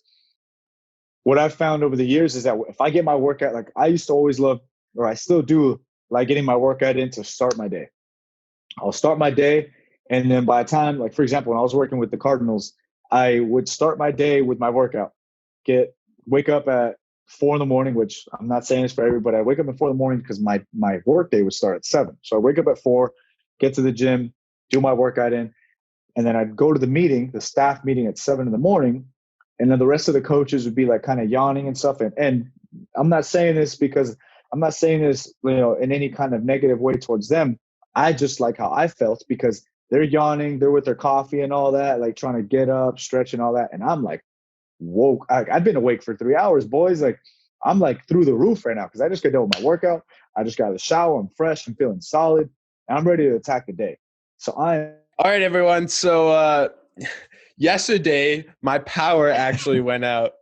[SPEAKER 2] what I've found over the years is that if I get my workout, like I used to always love, or I still do, like getting my workout in to start my day. I'll start my day, and then by the time, like for example, when I was working with the Cardinals, I would start my day with my workout. Get Wake up at 4 in the morning, which I'm not saying this for everybody. I wake up at 4 in the morning because my work day would start at 7. So I wake up at 4, get to the gym, do my workout in, and then I'd go to the meeting, the staff meeting at 7 in the morning, and then the rest of the coaches would be like kind of yawning and stuff. And I'm not saying this because I'm not saying this, in any kind of negative way towards them. I just like how I felt because they're yawning, they're with their coffee and all that, like trying to get up, stretch and all that. And I'm like, woke. I've been awake for 3 hours, boys. Like I'm like through the roof right now because I just got done with my workout. I just got out of the shower. I'm fresh. I'm feeling solid. And I'm ready to attack the day. So
[SPEAKER 1] All right, everyone. So yesterday, my power actually went out.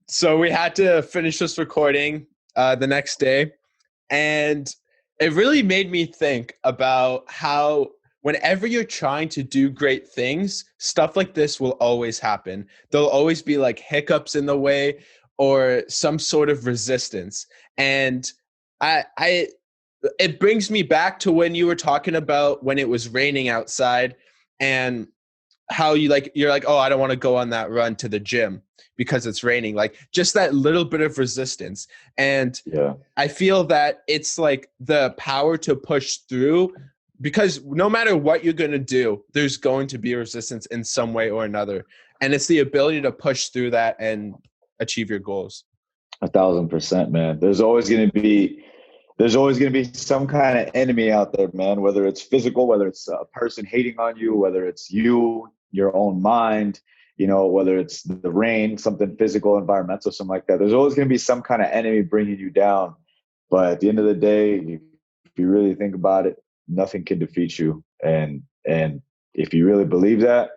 [SPEAKER 1] So we had to finish this recording the next day. And it really made me think about how whenever you're trying to do great things, stuff like this will always happen. There'll always be like hiccups in the way or some sort of resistance. And I it brings me back to when you were talking about when it was raining outside and how you're like, oh, I don't want to go on that run to the gym because it's raining. Like just that little bit of resistance. And
[SPEAKER 2] yeah,
[SPEAKER 1] I feel that it's like the power to push through, because no matter what you're going to do, there's going to be resistance in some way or another. And it's the ability to push through that and achieve your goals.
[SPEAKER 2] 1,000%, man. There's always going to be some kind of enemy out there, man, whether it's physical, whether it's a person hating on you, whether it's you, your own mind, whether it's the rain, something physical, environmental, something like that. There's always going to be some kind of enemy bringing you down. But at the end of the day, if you really think about it, nothing can defeat you. And if you really believe that,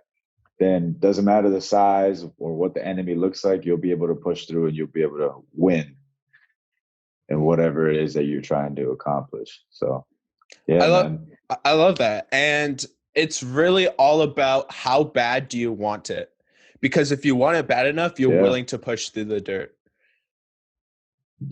[SPEAKER 2] then doesn't matter the size or what the enemy looks like, you'll be able to push through and you'll be able to win in whatever it is that you're trying to accomplish. So,
[SPEAKER 1] I
[SPEAKER 2] yeah,
[SPEAKER 1] love
[SPEAKER 2] man.
[SPEAKER 1] I love that. And it's really all about how bad do you want it? Because if you want it bad enough, you're
[SPEAKER 2] Yeah,
[SPEAKER 1] willing to push through the dirt.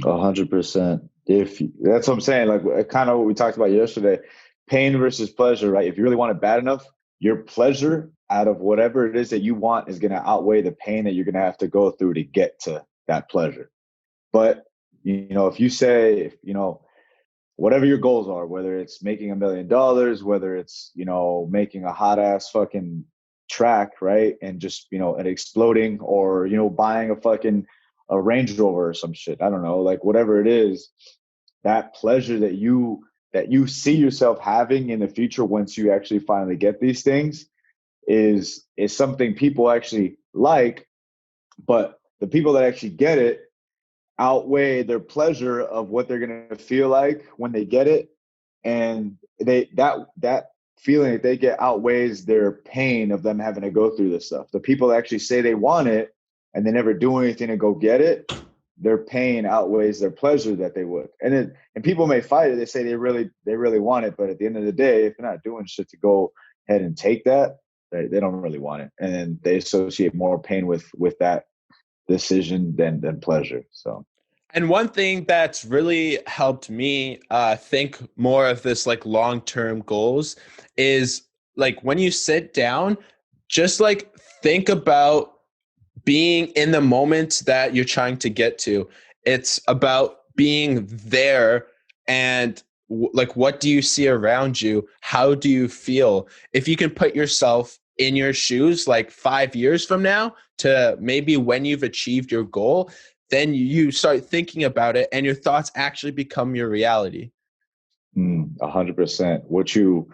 [SPEAKER 2] 100%. That's what I'm saying, like kind of what we talked about yesterday, pain versus pleasure, right? If you really want it bad enough, your pleasure out of whatever it is that you want is going to outweigh the pain that you're going to have to go through to get to that pleasure. But, if you say, whatever your goals are, whether it's making $1 million, whether it's, making a hot ass fucking track, right? And just, and exploding, or, buying a Range Rover or some shit. I don't know, like whatever it is, that pleasure that you see yourself having in the future once you actually finally get these things is something people actually like, but the people that actually get it outweigh their pleasure of what they're going to feel like when they get it, and that feeling that they get outweighs their pain of them having to go through this stuff. The people that actually say they want it and they never do anything to go get it, their pain outweighs their pleasure that they would. And people may fight it. They say they really want it, but at the end of the day, if they're not doing shit to go ahead and take that, they don't really want it, and then they associate more pain with that decision than pleasure. So,
[SPEAKER 1] And one thing that's really helped me think more of this like long-term goals is like when you sit down, just like think about being in the moment that you're trying to get to. It's about being there and like, what do you see around you? How do you feel? If you can put yourself in your shoes like 5 years from now to maybe when you've achieved your goal, then you start thinking about it and your thoughts actually become your reality.
[SPEAKER 2] 100%.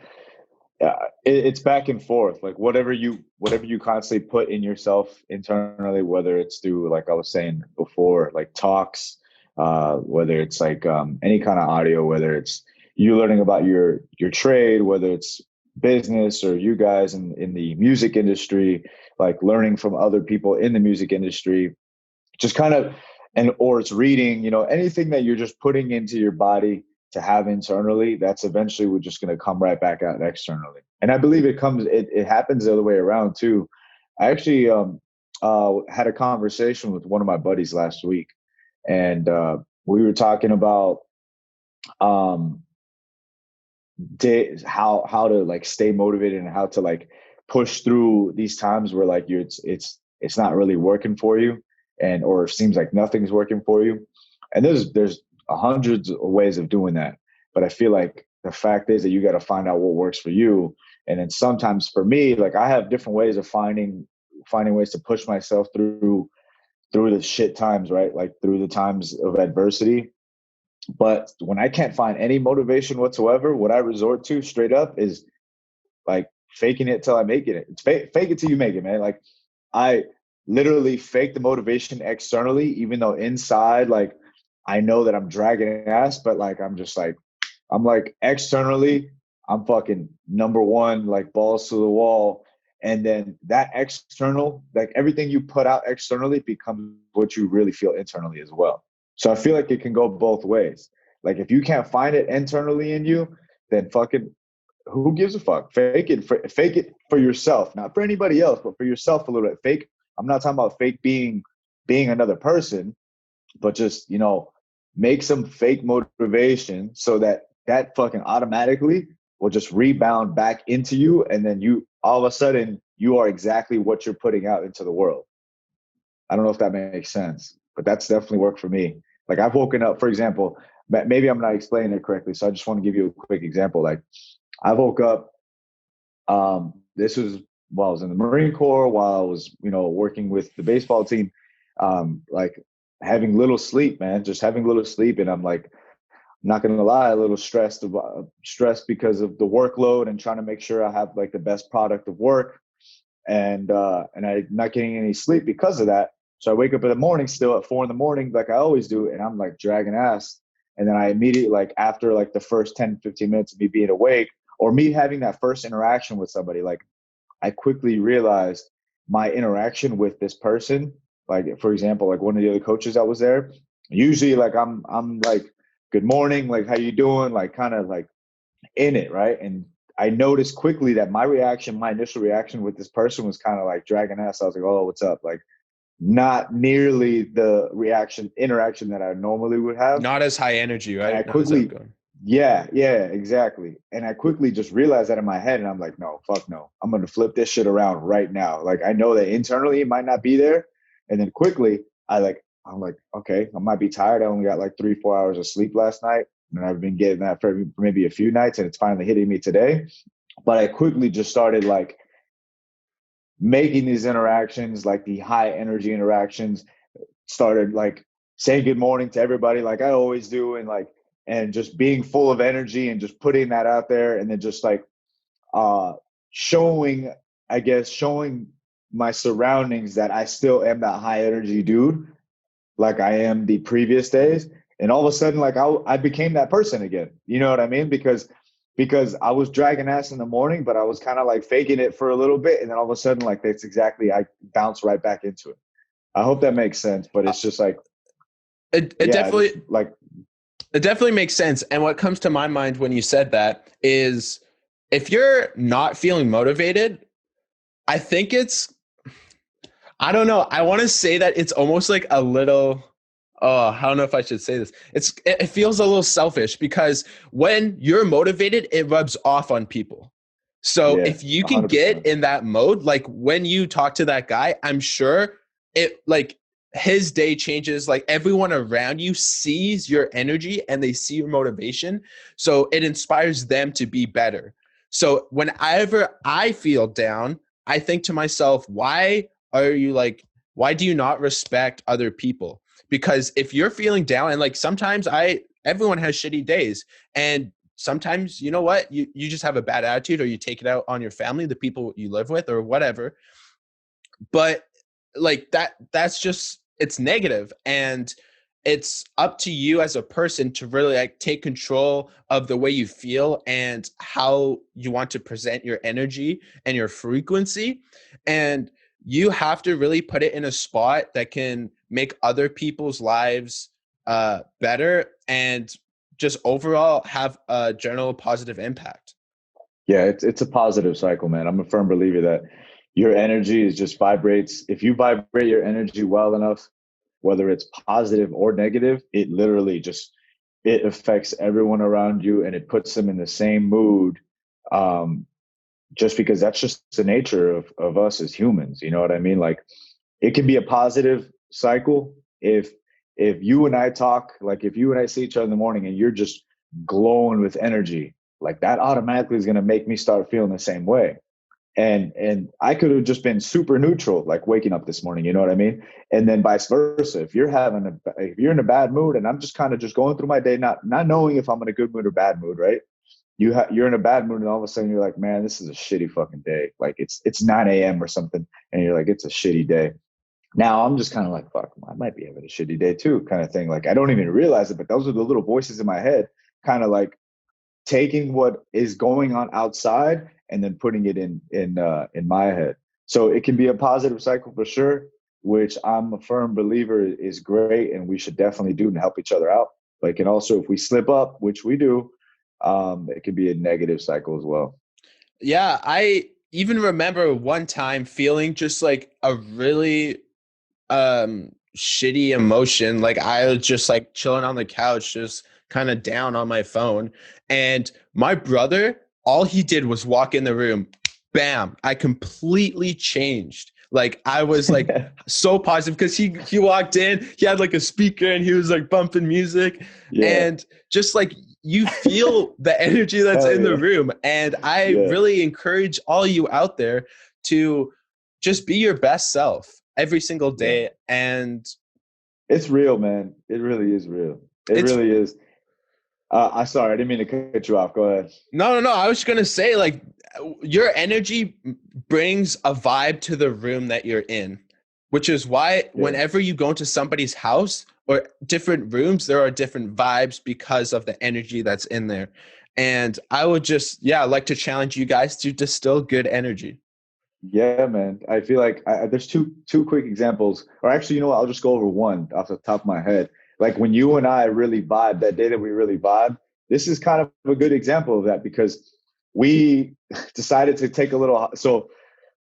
[SPEAKER 2] It's back and forth. Like whatever you constantly put in yourself internally, whether it's through, like I was saying before, like talks, whether it's like any kind of audio, whether it's you learning about your trade, whether it's business or you guys in the music industry, like learning from other people in the music industry, just kind of, and or it's reading, anything that you're just putting into your body to have internally, that's eventually we're just going to come right back out externally. And I believe it happens the other way around too. I actually had a conversation with one of my buddies last week, and we were talking about um, how to like stay motivated and how to like push through these times where like it's not really working for you, and or it seems like nothing's working for you. And there's hundreds of ways of doing that, but I feel like the fact is that you got to find out what works for you. And then sometimes for me, like I have different ways of finding ways to push myself through the shit times, right? Like through the times of adversity. But when I can't find any motivation whatsoever, what I resort to straight up is like faking it till I make it. It's fake it till you make it, man. Like I literally fake the motivation externally, even though inside, like I know that I'm dragging ass, but like I'm like externally, I'm fucking number one, like balls to the wall. And then that external, like everything you put out externally becomes what you really feel internally as well. So I feel like it can go both ways. Like if you can't find it internally in you, then fucking who gives a fuck? Fake it for yourself, not for anybody else, but for yourself a little bit. Fake. I'm not talking about fake being another person, but just make some fake motivation so that fucking automatically will just rebound back into you, and then you all of a sudden you are exactly what you're putting out into the world. I don't know if that makes sense, but that's definitely worked for me. Like I've woken up, for example, maybe I'm not explaining it correctly, so I just want to give you a quick example. Like I woke up. This was while I was in the Marine Corps, while I was, working with the baseball team, like having little sleep, man, just having little sleep. And I'm like, I'm not going to lie, a little stressed because of the workload and trying to make sure I have like the best product of work. And I'm not getting any sleep because of that. So I wake up in the morning still at 4 a.m, like I always do. And I'm like dragging ass. And then I immediately, like after like the first 10, 15 minutes of me being awake, or me having that first interaction with somebody, like I quickly realized my interaction with this person, like for example, like one of the other coaches that was there, usually like I'm like, good morning, like how you doing, like kind of like in it, right? And I noticed quickly that my initial reaction with this person was kind of like dragging ass. I was like, oh, what's up? Like not nearly the interaction that I normally would have.
[SPEAKER 1] Not as high energy,
[SPEAKER 2] And I
[SPEAKER 1] right? Not as
[SPEAKER 2] quickly,
[SPEAKER 1] outgoing.
[SPEAKER 2] yeah, exactly. And I quickly just realized that in my head, and I'm like, no, fuck no. I'm going to flip this shit around right now. Like I know that internally it might not be there. And then quickly I'm like, okay, I might be tired. I only got like 3-4 hours of sleep last night. And I've been getting that for maybe a few nights, and it's finally hitting me today. But I quickly just started like making these interactions, like the high energy interactions, started like saying good morning to everybody like I always do, and like and just being full of energy and just putting that out there, and then just like uh showing showing my surroundings that I still am that high energy dude like I am the previous days. And all of a sudden, like I became that person again. You know what I mean? Because I was dragging ass in the morning, but I was kind of like faking it for a little bit, and then all of a sudden, like that's exactly I bounce right back into it. I hope that makes sense, but it's just like,
[SPEAKER 1] It
[SPEAKER 2] yeah,
[SPEAKER 1] definitely
[SPEAKER 2] just like,
[SPEAKER 1] it definitely makes sense. And what comes to my mind when you said that is, if you're not feeling motivated, I think I don't know. I want to say that it's almost like a little, oh, I don't know if I should say this. It feels a little selfish because when you're motivated, it rubs off on people. So
[SPEAKER 2] yeah,
[SPEAKER 1] if you can get
[SPEAKER 2] 100%.
[SPEAKER 1] in that mode, like when you talk to that guy, I'm sure it like his day changes, like everyone around you sees your energy and they see your motivation, so it inspires them to be better. So whenever I feel down, I think to myself, are you like why do you not respect other people? Because if you're feeling down, and like sometimes I everyone has shitty days, and sometimes you know what, you just have a bad attitude, or you take it out on your family, the people you live with, or whatever. But like that's just it's negative, and it's up to you as a person to really like take control of the way you feel and how you want to present your energy and your frequency. And you have to really put it in a spot that can make other people's lives better, and just overall have a general positive impact.
[SPEAKER 2] Yeah, it's a positive cycle, man. I'm a firm believer that your energy is just vibrates. If you vibrate your energy well enough, whether it's positive or negative, it literally just it affects everyone around you and it puts them in the same mood. Um, just because that's just the nature of us as humans. You know what I mean? Like it can be a positive cycle if you and I talk, like if you and I see each other in the morning and you're just glowing with energy, like that automatically is going to make me start feeling the same way. And I could have just been super neutral, like waking up this morning, you know what I mean? And then vice versa. If you're in a bad mood and I'm just kind of just going through my day, not knowing if I'm in a good mood or bad mood, right? You're in a bad mood and all of a sudden you're like, man, this is a shitty fucking day. Like it's 9 a.m. or something, and you're like, it's a shitty day. Now I'm just kind of like, fuck, I might be having a shitty day too, kind of thing. Like I don't even realize it, but those are the little voices in my head, kind of like taking what is going on outside and then putting it in my head. So it can be a positive cycle for sure, which I'm a firm believer is great, and we should definitely do and help each other out. But it can also, if we slip up, which we do, it can be a negative cycle as well.
[SPEAKER 1] Yeah, I even remember one time feeling just like a really shitty emotion. Like I was just like chilling on the couch, just kind of down on my phone. And my brother, all he did was walk in the room. Bam, I completely changed. Like I was like so positive because he walked in, he had like a speaker and he was like bumping music,
[SPEAKER 2] Yeah.
[SPEAKER 1] and just like you feel the energy that's
[SPEAKER 2] Hell
[SPEAKER 1] in the
[SPEAKER 2] yeah.
[SPEAKER 1] room. And I
[SPEAKER 2] Yeah.
[SPEAKER 1] really encourage all you out there to just be your best self every single
[SPEAKER 2] Yeah.
[SPEAKER 1] day. And
[SPEAKER 2] It's real, man. It really is real. It
[SPEAKER 1] it's
[SPEAKER 2] really is. I sorry, I didn't mean to cut you off. Go ahead.
[SPEAKER 1] no, I was just gonna say, like, your energy brings a vibe to the room that you're in, which is why
[SPEAKER 2] Yeah.
[SPEAKER 1] whenever you go into somebody's house or different rooms, there are different vibes because of the energy that's in there. And I would just, yeah, like to challenge you guys to distill good energy.
[SPEAKER 2] Yeah, man. I feel like there's two quick examples, or actually, you know what? I'll just go over one off the top of my head. Like when you and I really vibe, that day that we really vibe, this is kind of a good example of that because we decided to take a little. So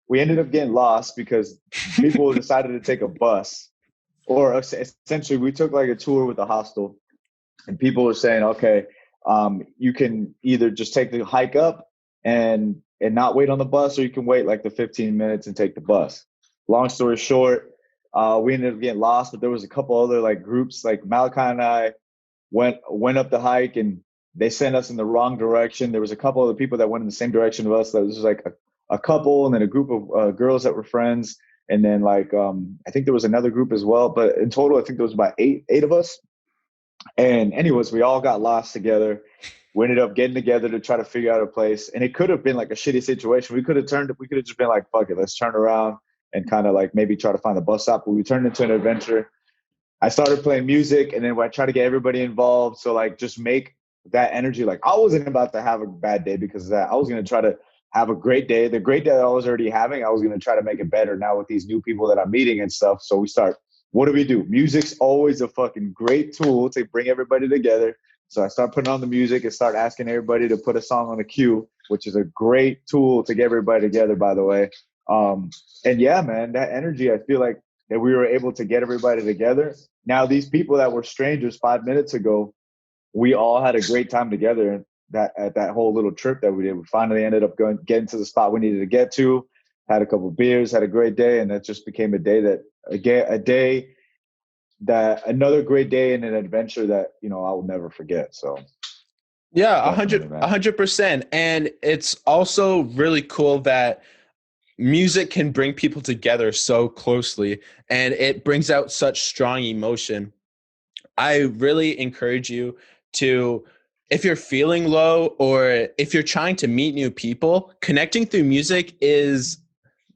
[SPEAKER 2] we ended up getting lost because people decided to take a bus, or essentially we took like a tour with a hostel, and people were saying, okay, you can either just take the hike up and not wait on the bus, or you can wait like the 15 minutes and take the bus. Long story short, we ended up getting lost, but there was a couple other like groups, like Malachi and I went up the hike, and they sent us in the wrong direction. There was a couple of the people that went in the same direction of us. That was like a couple, and then a group of girls that were friends, and then like I think there was another group as well. But in total, I think there was about eight of us. And anyways, we all got lost together. We ended up getting together to try to figure out a place. And it could have been like a shitty situation. We could have just been like, fuck it, let's turn around and kind of like maybe try to find a bus stop. But we turned into an adventure. I started playing music, and then I tried to get everybody involved. So like just make that energy. Like I wasn't about to have a bad day because of that. I was going to try to have a great day. The great day that I was already having, I was going to try to make it better now with these new people that I'm meeting and stuff. So we start, what do we do? Music's always a fucking great tool to bring everybody together. So I start putting on the music and start asking everybody to put a song on the queue, which is a great tool to get everybody together, by the way. Um, and yeah, man, that energy, I feel like that we were able to get everybody together. Now, these people that were strangers 5 minutes ago, we all had a great time together that at that whole little trip that we did. We finally ended up getting to the spot we needed to get to, had a couple beers, had a great day, and that just became a day that a day that another great day and an adventure that I will never forget. So
[SPEAKER 1] Yeah,
[SPEAKER 2] definitely,
[SPEAKER 1] a
[SPEAKER 2] man.
[SPEAKER 1] 100%. And it's also really cool that music can bring people together so closely and it brings out such strong emotion. I really encourage you to, if you're feeling low or if you're trying to meet new people, connecting through music is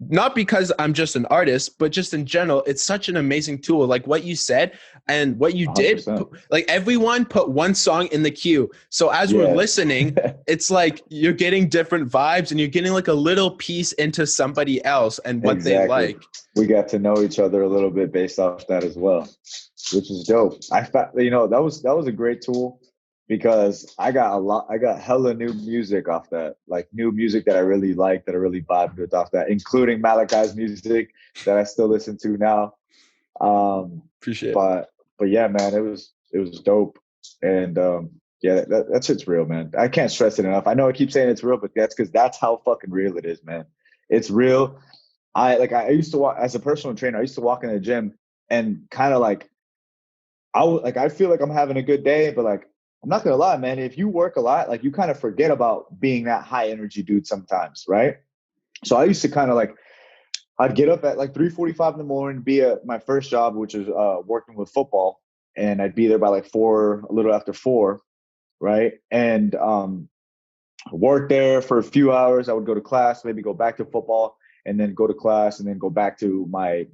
[SPEAKER 1] not because I'm just an artist, but just in general, it's such an amazing tool. Like what you said and what you did,
[SPEAKER 2] 100%.
[SPEAKER 1] like everyone put one song in the queue. So as we're
[SPEAKER 2] Yeah.
[SPEAKER 1] listening, it's like you're getting different vibes and you're getting like a little piece into somebody else and what they
[SPEAKER 2] Exactly.
[SPEAKER 1] like.
[SPEAKER 2] We got to know each other a little bit based off that as well, which is dope. That was a great tool because I got hella new music off that, like new music that I really like, that I really vibed with off that, including Malachi's music that I still listen to now. Um,
[SPEAKER 1] Appreciate it.
[SPEAKER 2] but but yeah, man, it was dope, and yeah, that shit's real, man. I can't stress it enough. I know I keep saying it's real, but that's because that's how fucking real it is, man. It's real. I used to walk as a personal trainer. I used to walk in the gym and kind of like I feel like I'm having a good day, but like I'm not gonna lie, man. If you work a lot, like you kind of forget about being that high energy dude sometimes, right? So I used to kind of like I'd get up at like 3:45 in the morning, be at my first job, which is working with football, and I'd be there by like 4, a little after 4, right? And work there for a few hours. I would go to class, maybe go back to football, and then go to class, and then go back to my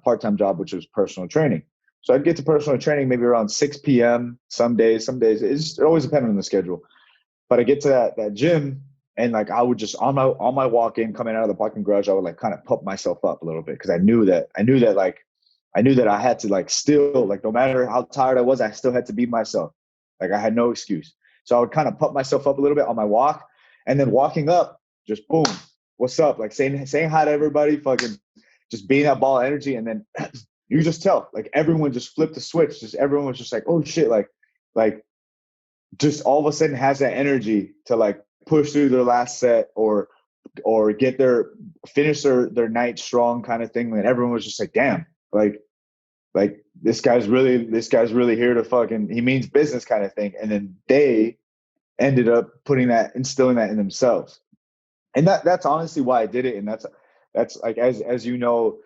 [SPEAKER 2] part time job, which was personal training. So I'd get to personal training maybe around 6 p.m. Some days it always depended on the schedule. But I get to that gym, and like I would just on my walk in, coming out of the parking garage, I would like kind of pump myself up a little bit because I knew that I had to like still like no matter how tired I was, I still had to be myself. Like I had no excuse. So I would kind of pump myself up a little bit on my walk, and then walking up, just boom, what's up? Like saying hi to everybody, fucking just being that ball of energy, and then you just tell like everyone just flipped the switch. Just everyone was just like, oh shit, like just all of a sudden has that energy to like push through their last set or get their finish their night strong kind of thing. And everyone was just like, damn, like this guy's really here to fucking he means business kind of thing. And then they ended up instilling that in themselves. And that's honestly why I did it. And that's like as you know,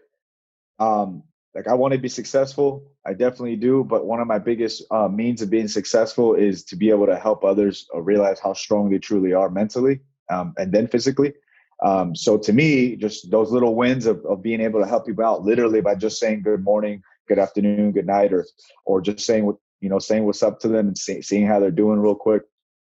[SPEAKER 2] um, like I want to be successful. I definitely do. But one of my biggest means of being successful is to be able to help others realize how strong they truly are mentally, and then physically. So to me, just those little wins of being able to help people out literally by just saying good morning, good afternoon, good night, or just saying what's up to them and seeing how they're doing real quick.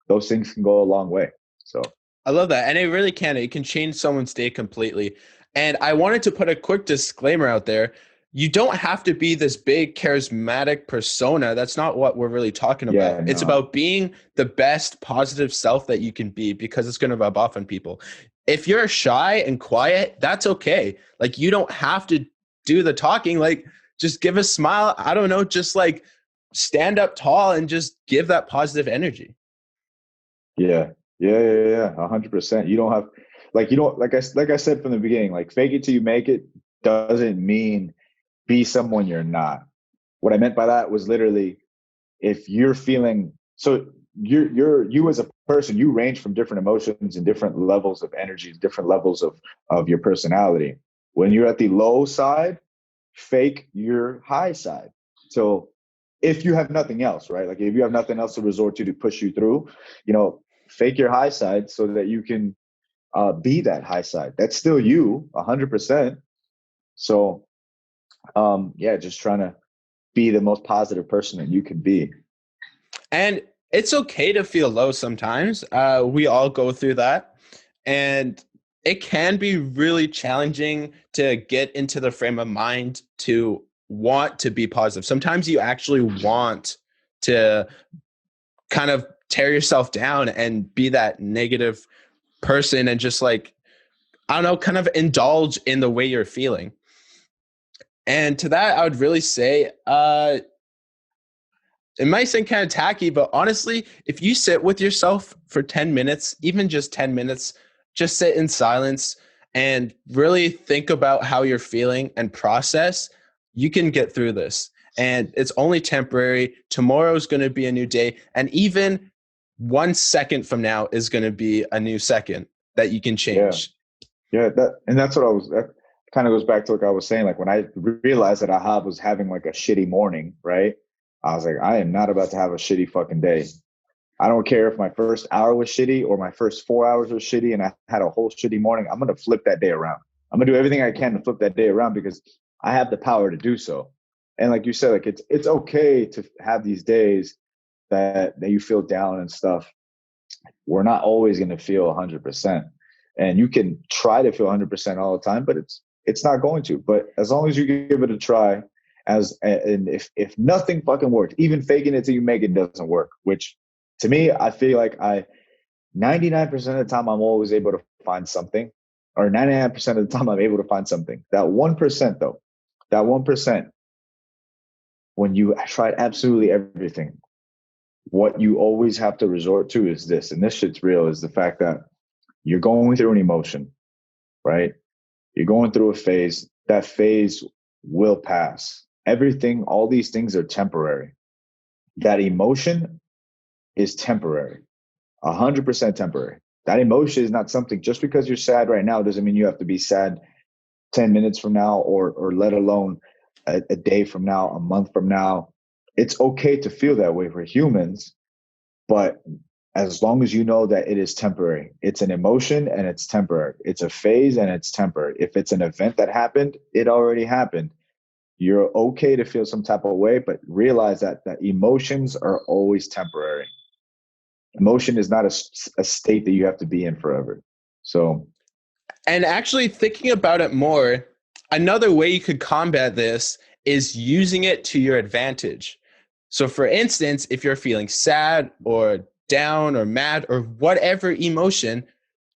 [SPEAKER 2] Those things can go a long way. So
[SPEAKER 1] I love that. And it really can. It can change someone's day completely. And I wanted to put a quick disclaimer out there. You don't have to be this big charismatic persona. That's not what we're really talking about.
[SPEAKER 2] yeah,
[SPEAKER 1] It's
[SPEAKER 2] no,
[SPEAKER 1] about being the best positive self that you can be because it's going to rub off on people. If you're shy and quiet, that's okay. Like you don't have to do the talking. Like just give a smile. I don't know, just like stand up tall and just give that positive energy.
[SPEAKER 2] yeah, yeah, 100%. You don't have like you don't like I said from the beginning, like fake it till you make it doesn't mean be someone you're not. What I meant by that was literally if you're feeling so you as a person, you range from different emotions and different levels of energy, different levels of your personality. When you're at the low side, fake your high side. So if you have nothing else, right? Like if you have nothing else to resort to push you through, fake your high side so that you can be that high side. That's still you, 100%. So yeah, just trying to be the most positive person that you can be.
[SPEAKER 1] And it's okay to feel low sometimes. We all go through that. And it can be really challenging to get into the frame of mind to want to be positive. Sometimes you actually want to kind of tear yourself down and be that negative person and just like, I don't know, kind of indulge in the way you're feeling. And to that, I would really say, it might seem kind of tacky, but honestly, if you sit with yourself for 10 minutes, even just 10 minutes, just sit in silence and really think about how you're feeling and process, you can get through this. And it's only temporary. Tomorrow's going to be a new day. And even 1 second from now is going to be a new second that you can
[SPEAKER 2] Yeah.
[SPEAKER 1] change.
[SPEAKER 2] Yeah. That's what that kind of goes back to like I was saying, like when I realized that I was having like a shitty morning, right? I was like, I am not about to have a shitty fucking day. I don't care if my first hour was shitty or my first 4 hours was shitty and I had a whole shitty morning. I'm going to flip that day around. I'm going to do everything I can to flip that day around because I have the power to do so. And like you said, like it's okay to have these days that you feel down and stuff. We're not always going to feel 100%. And you can try to feel 100% all the time, but it's not going to. But as long as you give it a try, and if nothing fucking works, even faking it till you make it doesn't work, which to me, I feel like 99% of the time I'm always able to find something, or 99% of the time I'm able to find something. That 1% though, that 1%, when you tried absolutely everything, what you always have to resort to is this, and this shit's real, is the fact that you're going through an emotion, right? You're going through a phase. That phase will pass. Everything, all these things are temporary. That emotion is temporary, 100% temporary. That emotion is not something, just because you're sad right now doesn't mean you have to be sad 10 minutes from now, or let alone a day from now, a month from now. It's okay to feel that way for humans, but as long as you know that it is temporary, it's an emotion and it's temporary. It's a phase and it's temporary. If it's an event that happened, it already happened. You're okay to feel some type of way, but realize that emotions are always temporary. Emotion is not a state that you have to be in forever. So,
[SPEAKER 1] And actually, thinking about it more, another way you could combat this is using it to your advantage. So, for instance, if you're feeling sad or down or mad or whatever emotion,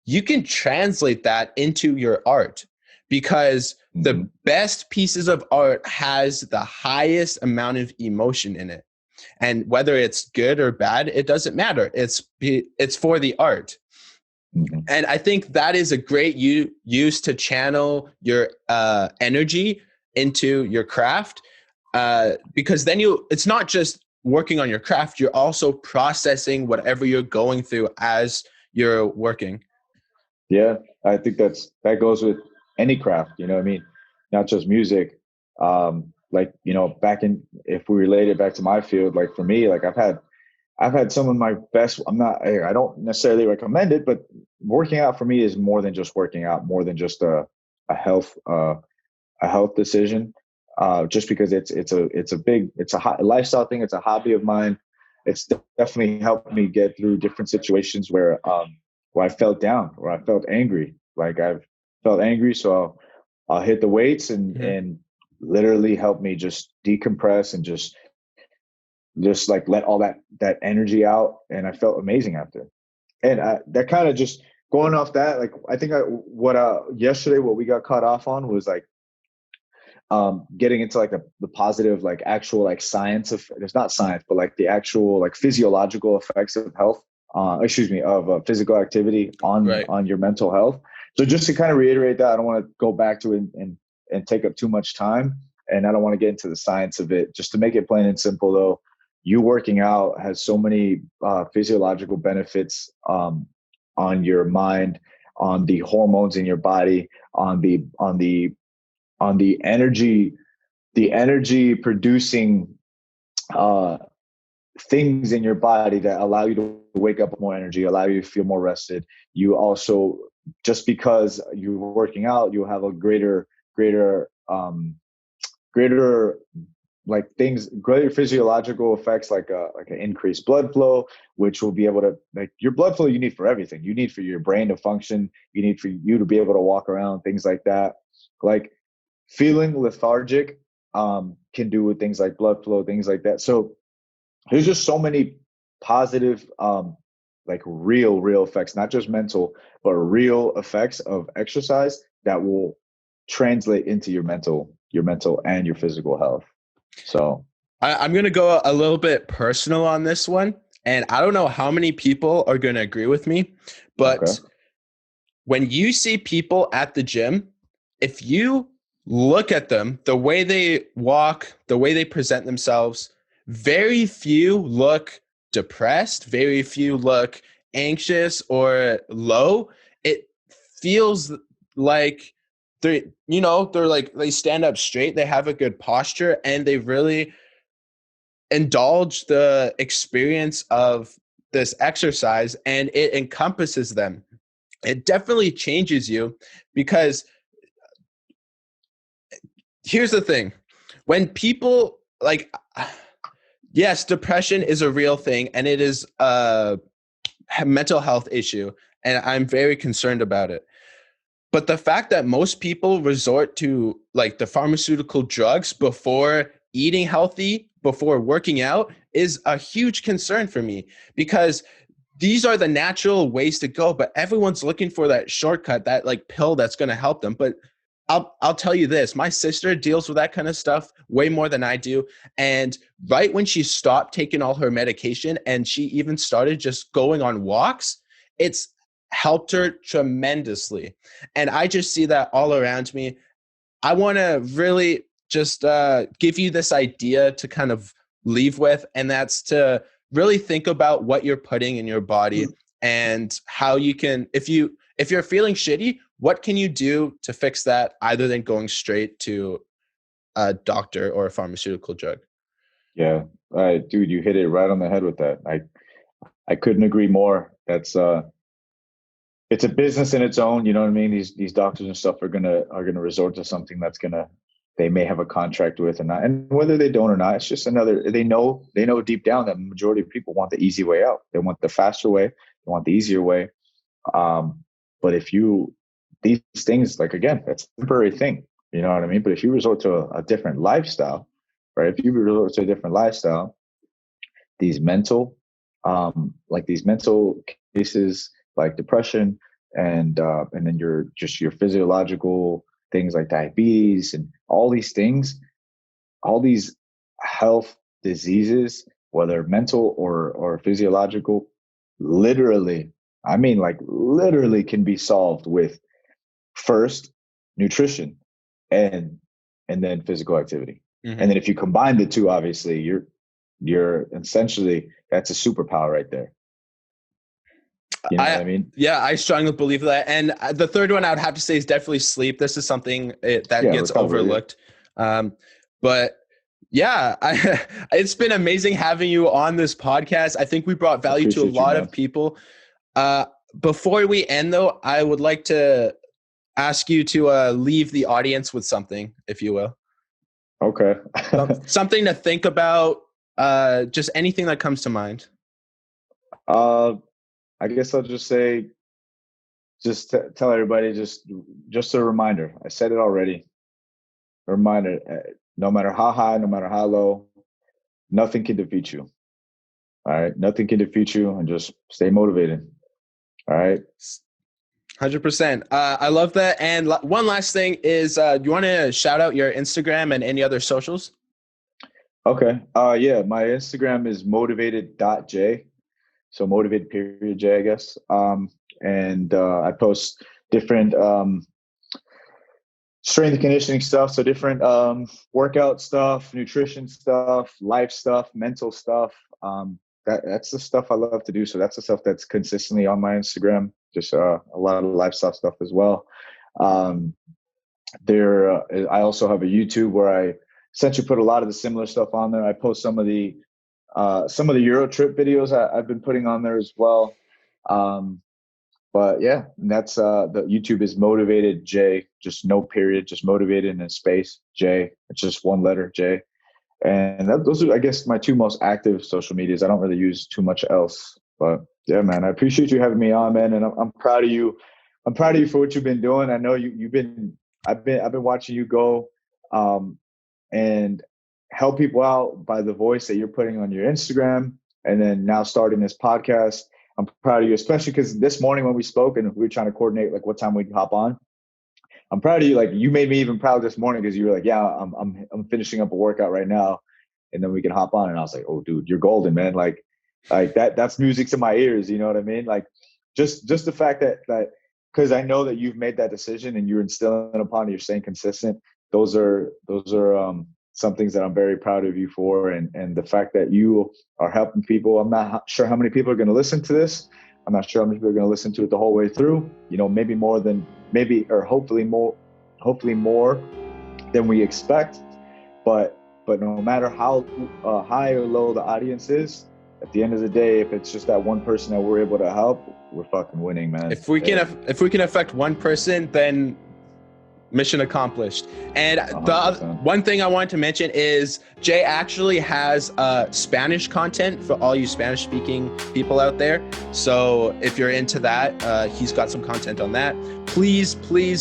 [SPEAKER 1] you can translate that into your art, because the best pieces of art has the highest amount of emotion in it. And whether it's good or bad, it doesn't matter. It's for the art.
[SPEAKER 2] mm-hmm.
[SPEAKER 1] And I think that is a great use to channel your energy into your craft, because then it's not just working on your craft, you're also processing whatever you're going through as you're working.
[SPEAKER 2] Yeah, I think that goes with any craft, you know what I mean? Not just music. Like, you know, if we relate it back to my field, like for me, like I've had some of my best. I don't necessarily recommend it, but working out for me is more than just working out, more than just a health decision. Just because it's a lifestyle thing. It's a hobby of mine. It's definitely helped me get through different situations where I felt down, where I felt angry. Like I've felt angry, so I'll hit the weights and literally help me just decompress and just like let all that energy out. And I felt amazing after. And that kind of just going off that, like I think yesterday what we got caught off on was like getting into like the positive, like actual like science of, there's not science, but like the actual like physiological effects of health, of physical activity
[SPEAKER 1] Right.
[SPEAKER 2] on your mental health. So just to kind of reiterate that, I don't want to go back to it and take up too much time, and I don't want to get into the science of it. Just to make it plain and simple though, you working out has so many physiological benefits on your mind, on the hormones in your body, on the energy producing uh, things in your body that allow you to wake up with more energy, allow you to feel more rested. You also, just because you're working out, you'll have a greater like things, greater physiological effects, like an increased blood flow, which will be able to, like, your blood flow you need for everything. You need for your brain to function. You need for you to be able to walk around, things like that. Like feeling lethargic can do with things like blood flow, things like that. So there's just so many positive, like real effects, not just mental, but real effects of exercise that will translate into your mental and your physical health. So,
[SPEAKER 1] I'm going to go a little bit personal on this one. And I don't know how many people are going to agree with me,
[SPEAKER 2] okay.
[SPEAKER 1] but when you see people at the gym, if you look at them, the way they walk, the way they present themselves, very few look depressed, very few look anxious or low. It feels like they're like they stand up straight, they have a good posture, and they really indulge the experience of this exercise, and it encompasses them. It definitely changes you because here's the thing. When people like, yes, depression is a real thing and it is a mental health issue, and I'm very concerned about it. But the fact that most people resort to like the pharmaceutical drugs before eating healthy, before working out, is a huge concern for me, because these are the natural ways to go, but everyone's looking for that shortcut, that like pill that's going to help them. But I'll tell you this, my sister deals with that kind of stuff way more than I do. And right when she stopped taking all her medication and she even started just going on walks, it's helped her tremendously. And I just see that all around me. I want to really just give you this idea to kind of leave with, and that's to really think about what you're putting in your body and how you can, if you're feeling shitty, what can you do to fix that, other than going straight to a doctor or a pharmaceutical drug?
[SPEAKER 2] Yeah, dude, you hit it right on the head with that. I couldn't agree more. That's it's a business in its own. You know what I mean? These doctors and stuff are gonna resort to something that's gonna, they may have a contract with, and not, and whether they don't or not, it's just another. They know deep down that the majority of people want the easy way out. They want the faster way. They want the easier way. But if you, these things, like, again, that's a temporary thing. You know what I mean? But if you resort to a different lifestyle, right? If you resort to a different lifestyle, these mental, like these mental cases like depression, and then your physiological things like diabetes and all these things, all these health diseases, whether mental or physiological, literally, I mean, like literally can be solved with first nutrition and and then physical activity. And
[SPEAKER 1] Mm-hmm.
[SPEAKER 2] then if you combine the two, obviously you're essentially, that's a superpower right there. You know what
[SPEAKER 1] I
[SPEAKER 2] I mean?
[SPEAKER 1] Yeah, I strongly believe that. And the third one I would have to say is definitely sleep. This is something that
[SPEAKER 2] Yeah,
[SPEAKER 1] gets
[SPEAKER 2] recovery. Yeah.
[SPEAKER 1] overlooked. But yeah, it's been amazing having you on this podcast. I think we brought
[SPEAKER 2] I
[SPEAKER 1] value to a
[SPEAKER 2] appreciate you,
[SPEAKER 1] lot
[SPEAKER 2] man.
[SPEAKER 1] of people. Uh, Before we end, though, I would like to ask you to leave the audience with something, if you will.
[SPEAKER 2] Okay.
[SPEAKER 1] Something to think about, just anything that comes to mind.
[SPEAKER 2] uh, I guess I'll just say, just tell everybody, just a reminder. I said it already. A reminder: no matter how high, no matter how low, nothing can defeat you. All right, nothing can defeat you, and just stay motivated. All right.
[SPEAKER 1] 100%. I love that. And one last thing is, you want to shout out your Instagram and any other socials?
[SPEAKER 2] Okay. Yeah, my Instagram is motivated.j. So motivated period J, I guess. And I post different strength and conditioning stuff. So different workout stuff, nutrition stuff, life stuff, mental stuff. That's the stuff I love to do. So that's the stuff that's consistently on my Instagram. Just a lot of lifestyle stuff as well. Um, I also have a YouTube where I essentially put a lot of the similar stuff on there. I post some of the Euro trip videos I've been putting on there as well. Um, but yeah, that's the YouTube is motivated J, just no period, just motivated in a space J. It's just one letter J. And those are, I guess, my two most active social medias. I don't really use too much else. But yeah, man, I appreciate you having me on, man, and I'm proud of you. I'm proud of you for what you've been doing. I know you've been. I've been watching you go, um, and help people out by the voice that you're putting on your Instagram, and then now starting this podcast. I'm proud of you, especially because this morning when we spoke and we were trying to coordinate like what time we'd hop on. I'm proud of you. Like, you made me even proud this morning because you were like, "Yeah, I'm finishing up a workout right now, and then we can hop on." And I was like, "Oh, dude, you're golden, man! Like that's music to my ears." You know what I mean? Like, just the fact that because I know that you've made that decision and you're instilling upon it, you're staying consistent. those are some things that I'm very proud of you for, and the fact that you are helping people. I'm not sure how many people are going to listen to this. I'm not sure how many people are going to listen to it the whole way through. Maybe more than hopefully more than we expect. But no matter how high or low the audience is, at the end of the day, if it's just that one person that we're able to help, we're fucking winning, man.
[SPEAKER 1] If we can affect one person, then mission accomplished. And one thing I wanted to mention is Jay actually has Spanish content for all you Spanish speaking people out there. So if you're into that, he's got some content on that. Please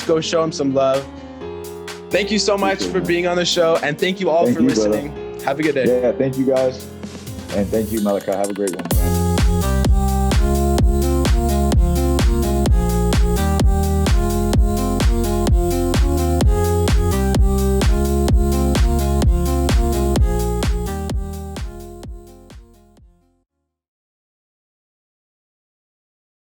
[SPEAKER 1] go show him some love. Thank you so much for being on the show, and thank you all for listening. Brother. Have a good day.
[SPEAKER 2] Yeah, thank you guys, and thank you, Malika. Have a great one.